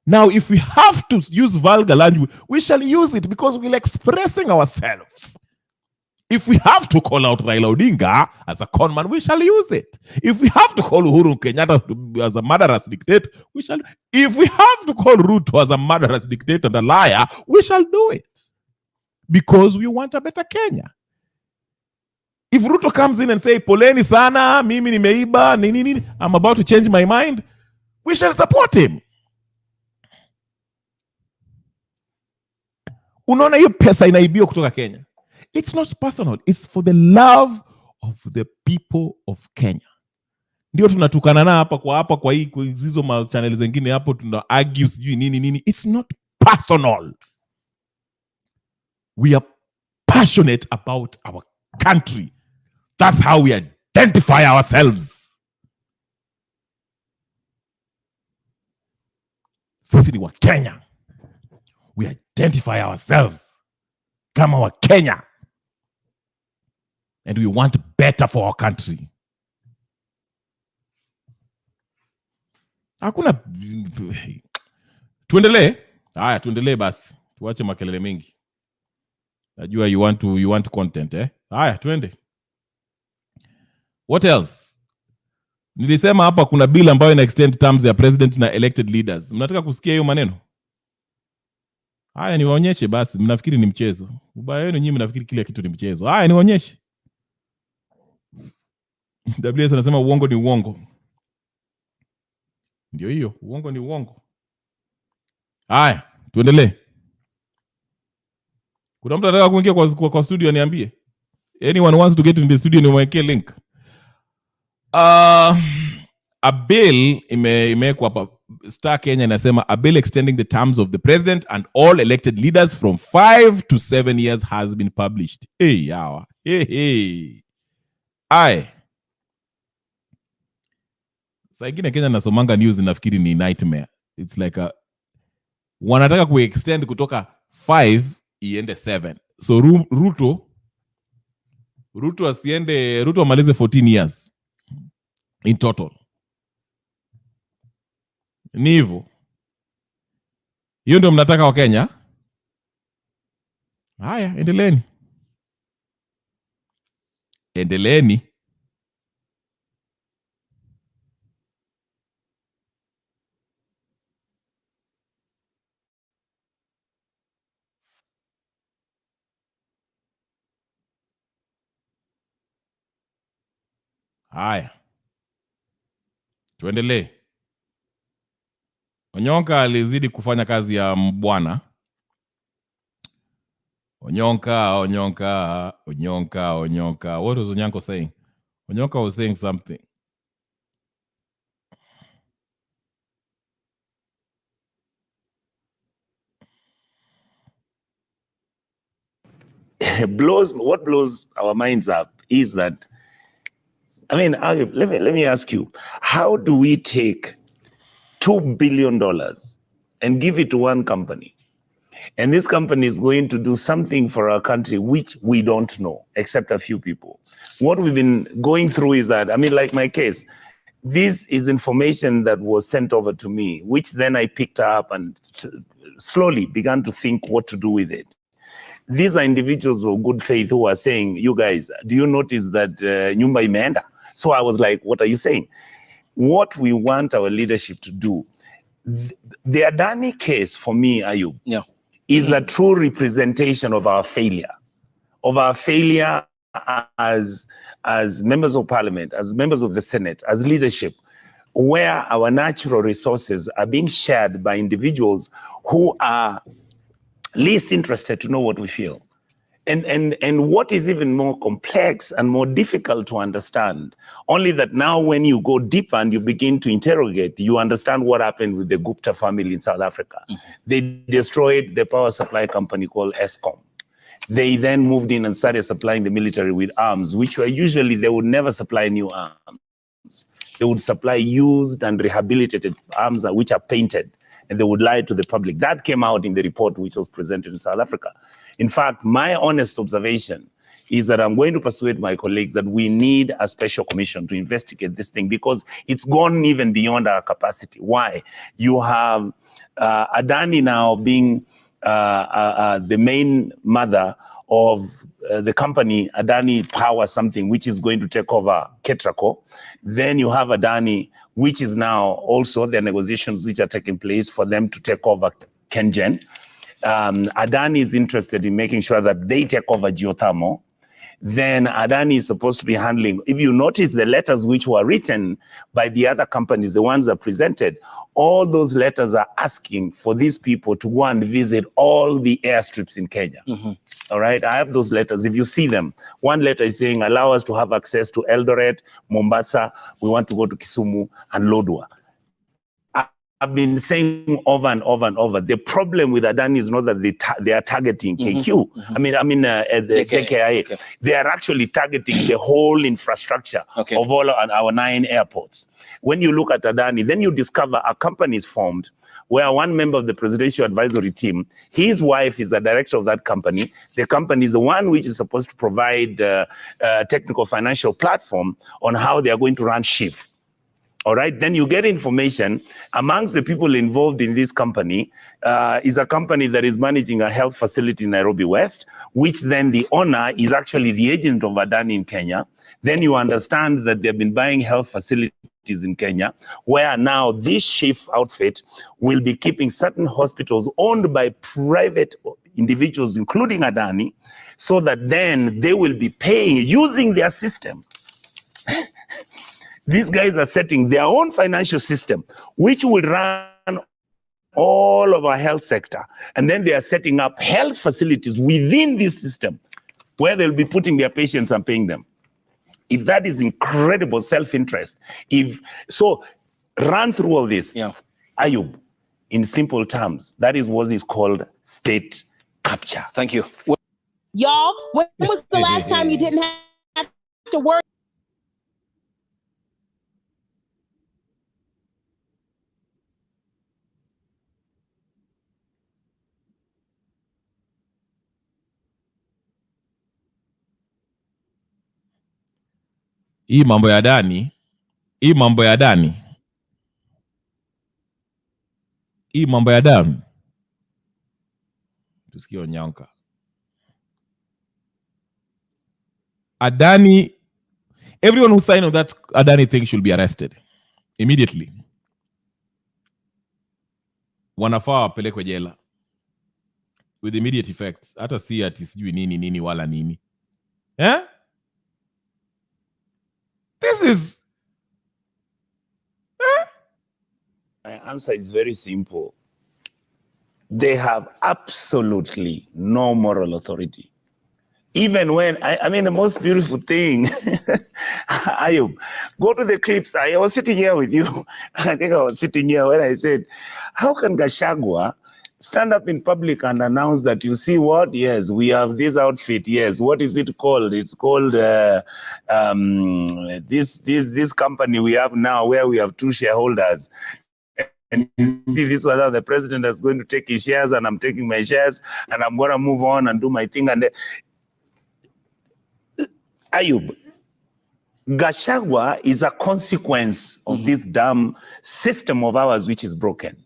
Now, if we have to use vulgar language, we shall use it because we're expressing ourselves. If we have to call out Raila Odinga as a conman, we shall use it. If we have to call Uhuru Kenyatta as a murderous dictator, we shall. If we have to call Ruto as a murderous dictator and a liar, we shall do it. Because we want a better Kenya. If Ruto comes in and say, poleni sana, mimi nimeiba, nini, I'm about to change my mind, we shall support him. Unaona hiyo pesa inaibiwa kutoka Kenya. It's not personal. It's for the love of the people of Kenya. Ndio tunatukana na hapa kwa hii hizo ma channel zingine hapo tuna argue sijui nini. It's not personal. We are passionate about our country. That's how we identify ourselves. Sisi ni wa Kenya. We identify ourselves kama wa Kenya. And we want better for our country. Hakuna tuendelee. Haya tuendelee basi. Tuache makelele mengi. Najua you want content Haya, twende. What else? Nilisema hapa kuna bill ambayo ina extend terms ya president na elected leaders. Mnataka kusikia hiyo maneno? Haya, niwaonyeshe basi. Mnafikiri ni mchezo? Ubaya wenu nyinyi, mnafikiri kila kitu ni mchezo. Haya, niwaonyeshe. WS anasema uongo ni uongo. Ndio hiyo, uongo ni uongo. Haya, tuendelee. Kuna mtu anataka kuingia kwa studio, niambie. Anyone wants to get in the studio, niwekee link. A bill imewekwa hapa. Star Kenya inasema a bill extending the terms of the president and all elected leaders from 5 to 7 years has been published. Hey, yawa. Hey. Aye. Saa ingine Kenya nasomanga news nafikiri ni nightmare. It's like wanataka kuextend kutoka 5 iende 7. So Ruto asiende, Ruto amalize 14 years in total. Ni hivyo. Hiyo ndio mnataka wa Kenya? Haya, endeleeni. Endeleeni. Haya, tuendelee. Onyonka alizidi kufanya kazi ya bwana. Onyonka. What was Onyanko saying? Onyonka was saying something. What blows our minds up is that, I mean, let me ask you, how do we take $2 billion and give it to one company, and this company is going to do something for our country which we don't know, except a few people? What we've been going through is that, I mean, like my case, this is information that was sent over to me, which then I picked up and slowly began to think what to do with it. These are individuals of good faith who are saying, you guys, do you notice that nyumba imeenda? So I was like, what are you saying? What we want our leadership to do, the Adani case for me, Ayub, is a true representation of our failure as members of parliament, as members of the Senate, as leadership, where our natural resources are being shared by individuals who are least interested to know what we feel. And what is even more complex and more difficult to understand, only that now when you go deeper and you begin to interrogate, you understand what happened with the Gupta family in South Africa. They destroyed the power supply company called Eskom. They then moved in and started supplying the military with arms, which were usually, they would never supply new arms. They would supply used and rehabilitated arms which are painted, and they would lie to the public. That came out in the report which was presented in South Africa. In fact, my honest observation is that I'm going to persuade my colleagues that we need a special commission to investigate this thing, because it's gone even beyond our capacity. Why? You have Adani now being the main mother of the company Adani Power something, which is going to take over Ketraco. Then you have Adani, which is now also the negotiations which are taking place for them to take over Kenyan. Adani is interested in making sure that they take over geothermal. Then Adani is supposed to be handling, if you notice the letters which were written by the other companies, the ones that presented, all those letters are asking for these people to go and visit all the airstrips in Kenya. All right, I have those letters. If you see them, one letter is saying, allow us to have access to Eldoret, Mombasa, we want to go to Kisumu and Lodwar. I've been saying over and over and over, the problem with Adani is not that they are targeting KQ. I mean, the JKIA. Okay. They are actually targeting the whole infrastructure of all our 9 airports. When you look at Adani, then you discover a company is formed where one member of the presidential advisory team, his wife is a director of that company. The company is the one which is supposed to provide a technical financial platform on how they are going to run SHIF. All right, then you get information amongst the people involved in this company is a company that is managing a health facility in Nairobi West, which then the owner is actually the agent of Adani in Kenya. Then you understand that they've been buying health facilities in Kenya, where now this chief outfit will be keeping certain hospitals owned by private individuals, including Adani, so that then they will be paying using their system. These guys are setting their own financial system, which will run all of our health sector. And then they are setting up health facilities within this system where they'll be putting their patients and paying them. If that is incredible self-interest, so run through all this, Ayub, in simple terms, that is what is called state capture. Thank you. Y'all, when was the last time you didn't have to worry? Hii mambo ya Adani, hii mambo ya Adani, hii mambo ya Adani. Tusikie Onyanka. Adani, everyone who signed on that Adani thing should be arrested immediately. Wanafaa wapelekwe jela with immediate effects. Hata si ati sijui nini wala nini. Eh? This is... My answer is very simple. They have absolutely no moral authority. Even when, I mean, the most beautiful thing, Ayub, go to the clips. I was sitting here with you. I think I was sitting here when I said, how can Gachagua stand up in public and announce that, you see what? Yes, we have this outfit. Yes, what is it called? It's called this company we have now, where we have 2 shareholders. And you see this one, the president is going to take his shares and I'm taking my shares and I'm going to move on and do my thing. And Ayub, Gachagua is a consequence of this damn system of ours, which is broken.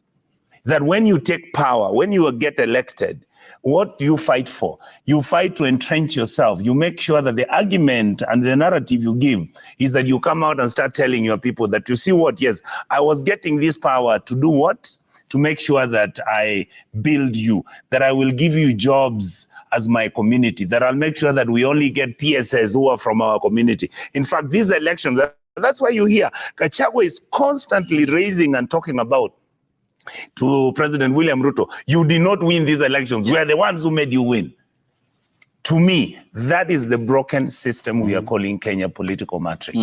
That when you take power, when you get elected, what do you fight for? You fight to entrench yourself. You make sure that the argument and the narrative you give is that you come out and start telling your people that, you see what, yes, I was getting this power to do what? To make sure that I build you, that I will give you jobs as my community, that I'll make sure that we only get PSS who are from our community. In fact, these elections, that's why you hear Gachagua is constantly raising and talking about to President William Ruto, you did not win these elections. We are the ones who made you win. To me, that is the broken system we are calling Kenya political matrix.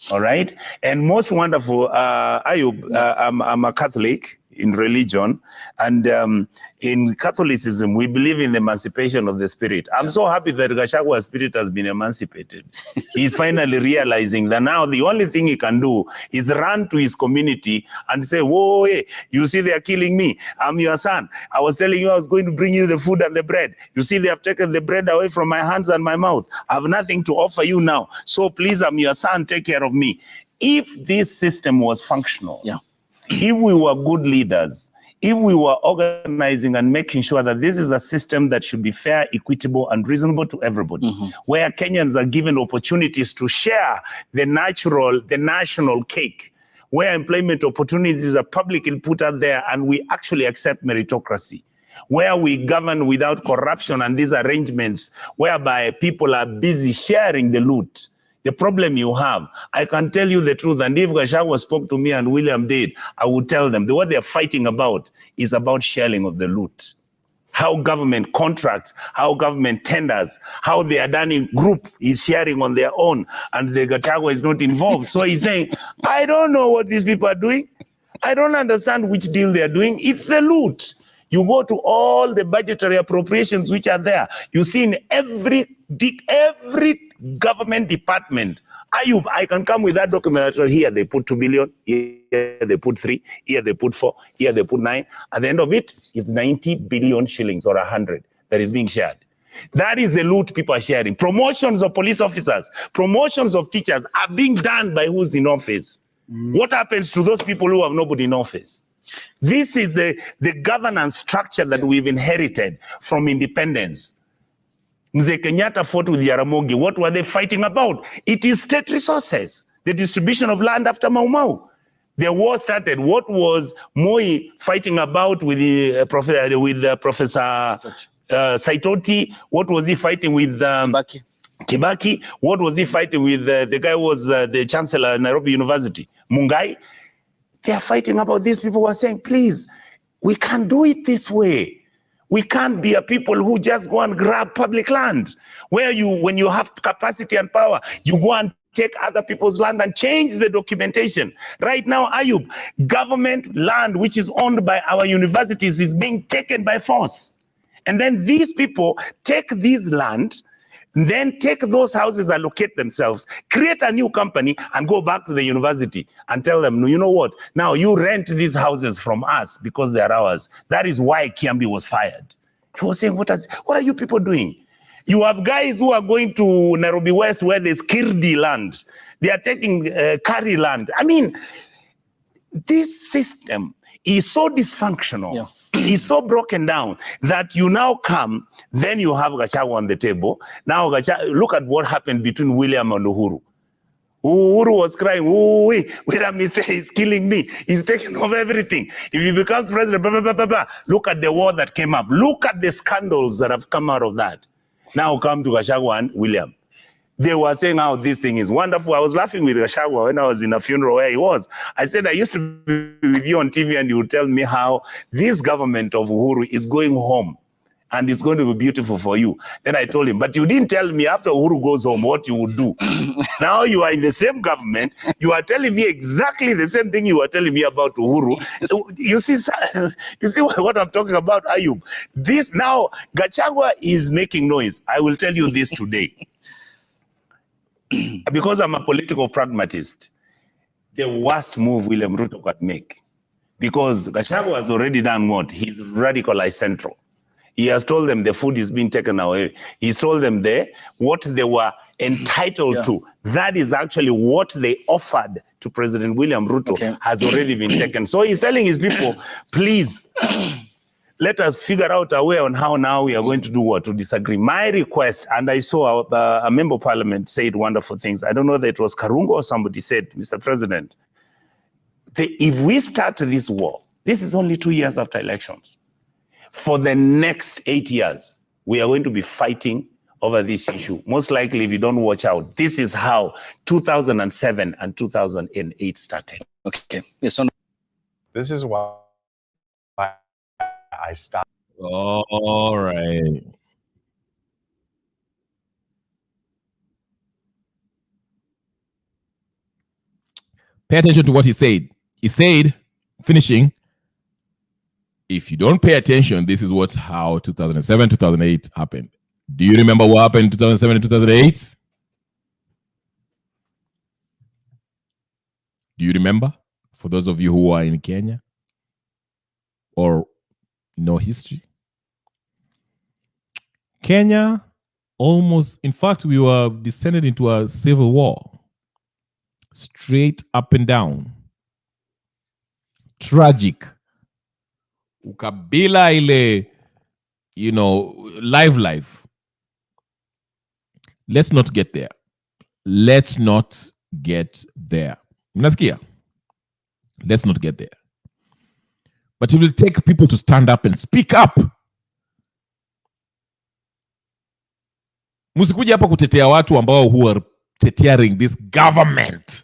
All right? And most wonderful, Ayub, I'm a Catholic in religion, and in Catholicism, we believe in the emancipation of the spirit. I'm so happy that Gachagua's spirit has been emancipated. He's finally realizing that now the only thing he can do is run to his community and say, whoa, hey, you see they are killing me. I'm your son. I was telling you I was going to bring you the food and the bread. You see they have taken the bread away from my hands and my mouth. I have nothing to offer you now. So please, I'm your son, take care of me. If this system was functional, if we were good leaders, if we were organizing and making sure that this is a system that should be fair, equitable, and reasonable to everybody, where Kenyans are given opportunities to share the national cake, where employment opportunities are publicly put out there and we actually accept meritocracy, where we govern without corruption and these arrangements whereby people are busy sharing the loot. The problem you have, I can tell you the truth, and if Gachagua spoke to me and William did, I would tell them what they're fighting about is about sharing of the loot. How government contracts, how government tenders, how the Adani group is sharing on their own, and the Gachagua is not involved. So he's saying, I don't know what these people are doing. I don't understand which deal they're doing. It's the loot. You go to all the budgetary appropriations which are there. You see in every government department. Ayub, I can come with that document. Here they put 2 billion, here they put 3, here they put 4, here they put 9. At the end of it, it's 90 billion shillings or 100 that is being shared. That is the loot people are sharing. Promotions of police officers, promotions of teachers are being done by who's in office. What happens to those people who have nobody in office? This is the governance structure that we've inherited from independence. Mzee Kenyatta fought with Jaramogi. What were they fighting about? It is state resources, the distribution of land after Mau Mau. The war started. What was Moi fighting about with Professor Saitoti? What was he fighting with Kibaki? What was he fighting with the guy who was the chancellor at Nairobi University, Mungai? They are fighting about these people who are saying, please, we can't do it this way. We can't be a people who just go and grab public land, where when you have capacity and power, you go and take other people's land and change the documentation. Right now, Ayub, government land which is owned by our universities is being taken by force. And then these people take this land, then take those houses, allocate themselves, create a new company, and go back to the university and tell them, no, you know what? Now you rent these houses from us because they are ours. That is why Kiambi was fired. He was saying, what are you people doing? You have guys who are going to Nairobi West where there's Kirdi land. They are taking Kari land. I mean, this system is so dysfunctional. Yeah. Is so broken down that you now come, then you have Gachagua on the table. Now, look at what happened between William and Uhuru. Uhuru was crying, wait a minute, he's killing me. He's taking over everything. If he becomes president, blah, blah, blah, blah, blah. Look at the war that came up. Look at the scandals that have come out of that. Now come to Gachagua and William. They were saying how this thing is wonderful. I was laughing with Gachagua when I was in a funeral where he was. I said, I used to be with you on TV and you would tell me how this government of Uhuru is going home and it's going to be beautiful for you. Then I told him, but you didn't tell me after Uhuru goes home what you would do. Now you are in the same government. You are telling me exactly the same thing you were telling me about Uhuru. You see what I'm talking about, Ayub? This now, Gachagua is making noise. I will tell you this today. Because I'm a political pragmatist, the worst move William Ruto could make, because Gachagua has already done what? He's radicalized Central. He has told them the food is being taken away. He's told them what they were entitled to. That is actually what they offered to President William Ruto has already been taken. So he's telling his people, please, let us figure out a way on how now we are going to do what? To disagree. My request, and I saw a member of parliament said wonderful things. I don't know that it was Karungo or somebody said, Mr. President, if we start this war, this is only 2 years after elections. For the next 8 years, we are going to be fighting over this issue. Most likely, if you don't watch out, this is how 2007 and 2008 started. Okay. Yes, this is why I stopped. All right. Pay attention to what he said. He said, finishing, if you don't pay attention, this is how 2007, 2008 happened. Do you remember what happened in 2007 and 2008? Do you remember? For those of you who are in Kenya or know history. Kenya almost, in fact, we were descended into a civil war. Straight up and down. Tragic. Ukabila ile, life. Let's not get there. Let's not get there. Mnasikia? Let's not get there. But it will take people to stand up and speak up. Musikuja hapa kutetea watu ambao who are tetearing this government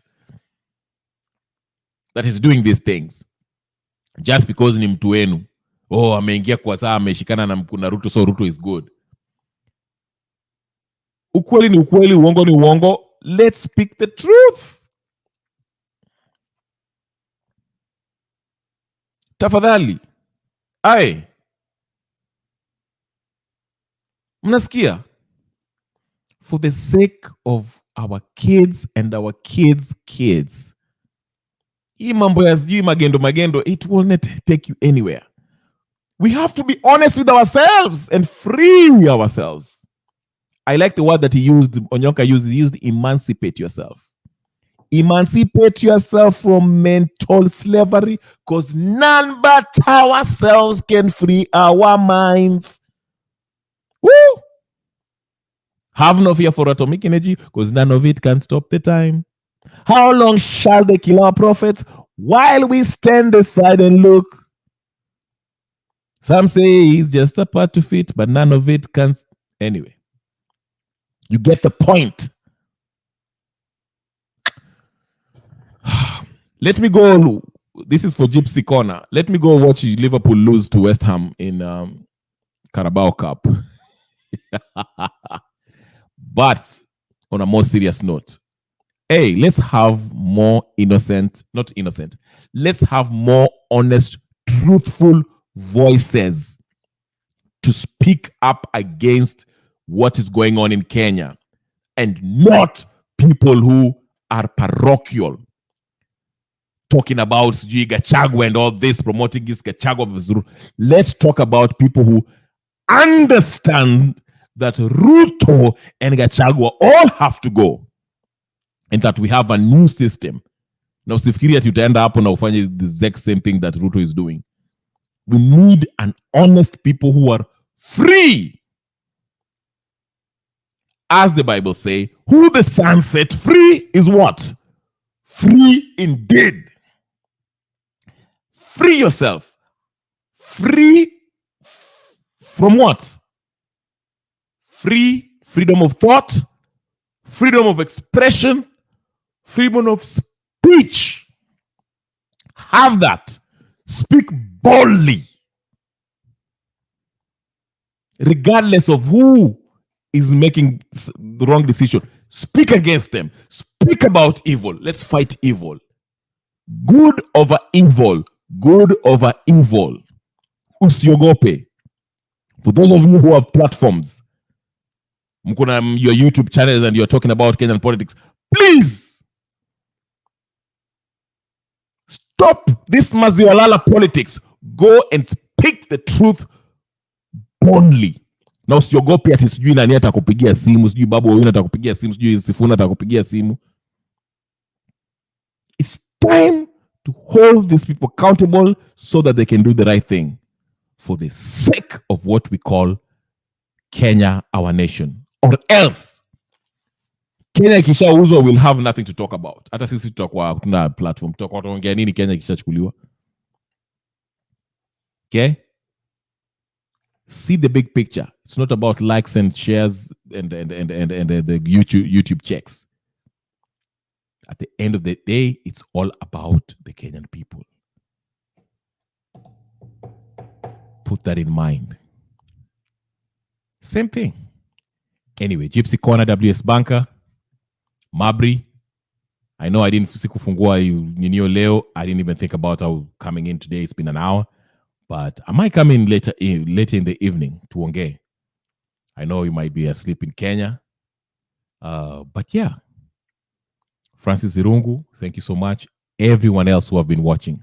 that is doing these things just because ni mtu wenu. Oh, ameingia kwa saa ameshikana na mkuna Ruto, so Ruto is good. Ukweli ni ukweli, uongo ni uongo. Let's speak the truth. Tafadhali. Ai. Mnasikia? For the sake of our kids and our kids' kids. Hii mambo ya sijui magendo, it will not take you anywhere. We have to be honest with ourselves and free ourselves. I like the word that he used, Onyonka used emancipate yourself. emancipate yourself from mental slavery, because none but ourselves can free our minds. Woo! Have no fear for atomic energy, because none of it can stop the time. How long shall they kill our prophets while we stand aside and look? Some say he's just a part of it, but none of it can. Anyway, you get the point. Let me go. This is for Gypsy Corner. Let me go watch Liverpool lose to West Ham in Carabao Cup. But on a more serious note, hey, let's have more let's have more honest, truthful voices to speak up against what is going on in Kenya, and not people who are parochial, talking about Gachagua and all this, promoting this Gachagua. Let's talk about people who understand that Ruto and Gachagua all have to go, and that we have a new system. Now, usifikiri ati utaenda hapo na ufanye the exact same thing that Ruto is doing. We need an honest people who are free. As the Bible say, who the Son set free is what? Free indeed. Free yourself. Free from what? Freedom of thought, freedom of expression, freedom of speech. Have that. Speak boldly. Regardless of who is making the wrong decision. Speak against them. Speak about evil. Let's fight evil. Good over evil. Good over evil. Usiogope. For those of you who have platforms, your YouTube channels, and you're talking about Kenyan politics, please stop this maziwalala politics. Go and speak the truth boldly. Na usiogope ati sijui nani atakupigia simu, sijui babu wawina atakupigia simu, sijui Sifuna atakupigia simu. It's time to hold these people accountable so that they can do the right thing for the sake of what we call Kenya, our nation. Or else, Kenya ikishauzwa will have nothing to talk about. Hata sisi tutakuwa tuna platform. Tutakuwa tunaongea nini Kenya ikishachukuliwa? Okay? See the big picture. It's not about likes and shares and the YouTube checks. At the end of the day, it's all about the Kenyan people. Put that in mind. Same thing. Anyway, Gypsy Corner, WS Banker, Mabri. I know I didn't sikufungua ninio leo. I didn't even think about how coming in today. It's been an hour. But I might come in later in the evening to Onge. I know you might be asleep in Kenya. But yeah. Francis Irungu, thank you so much. Everyone else who have been watching.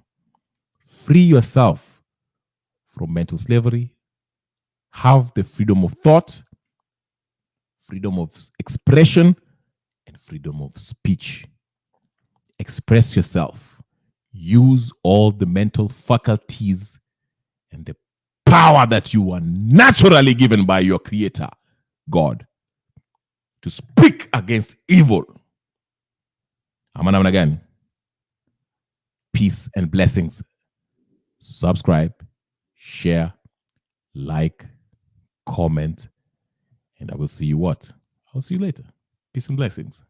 Free yourself from mental slavery. Have the freedom of thought, freedom of expression, and freedom of speech. Express yourself. Use all the mental faculties and the power that you are naturally given by your Creator, God, to speak against evil. Amana again. Peace and blessings. Subscribe, share, like, comment, and I will see you what? I'll see you later. Peace and blessings.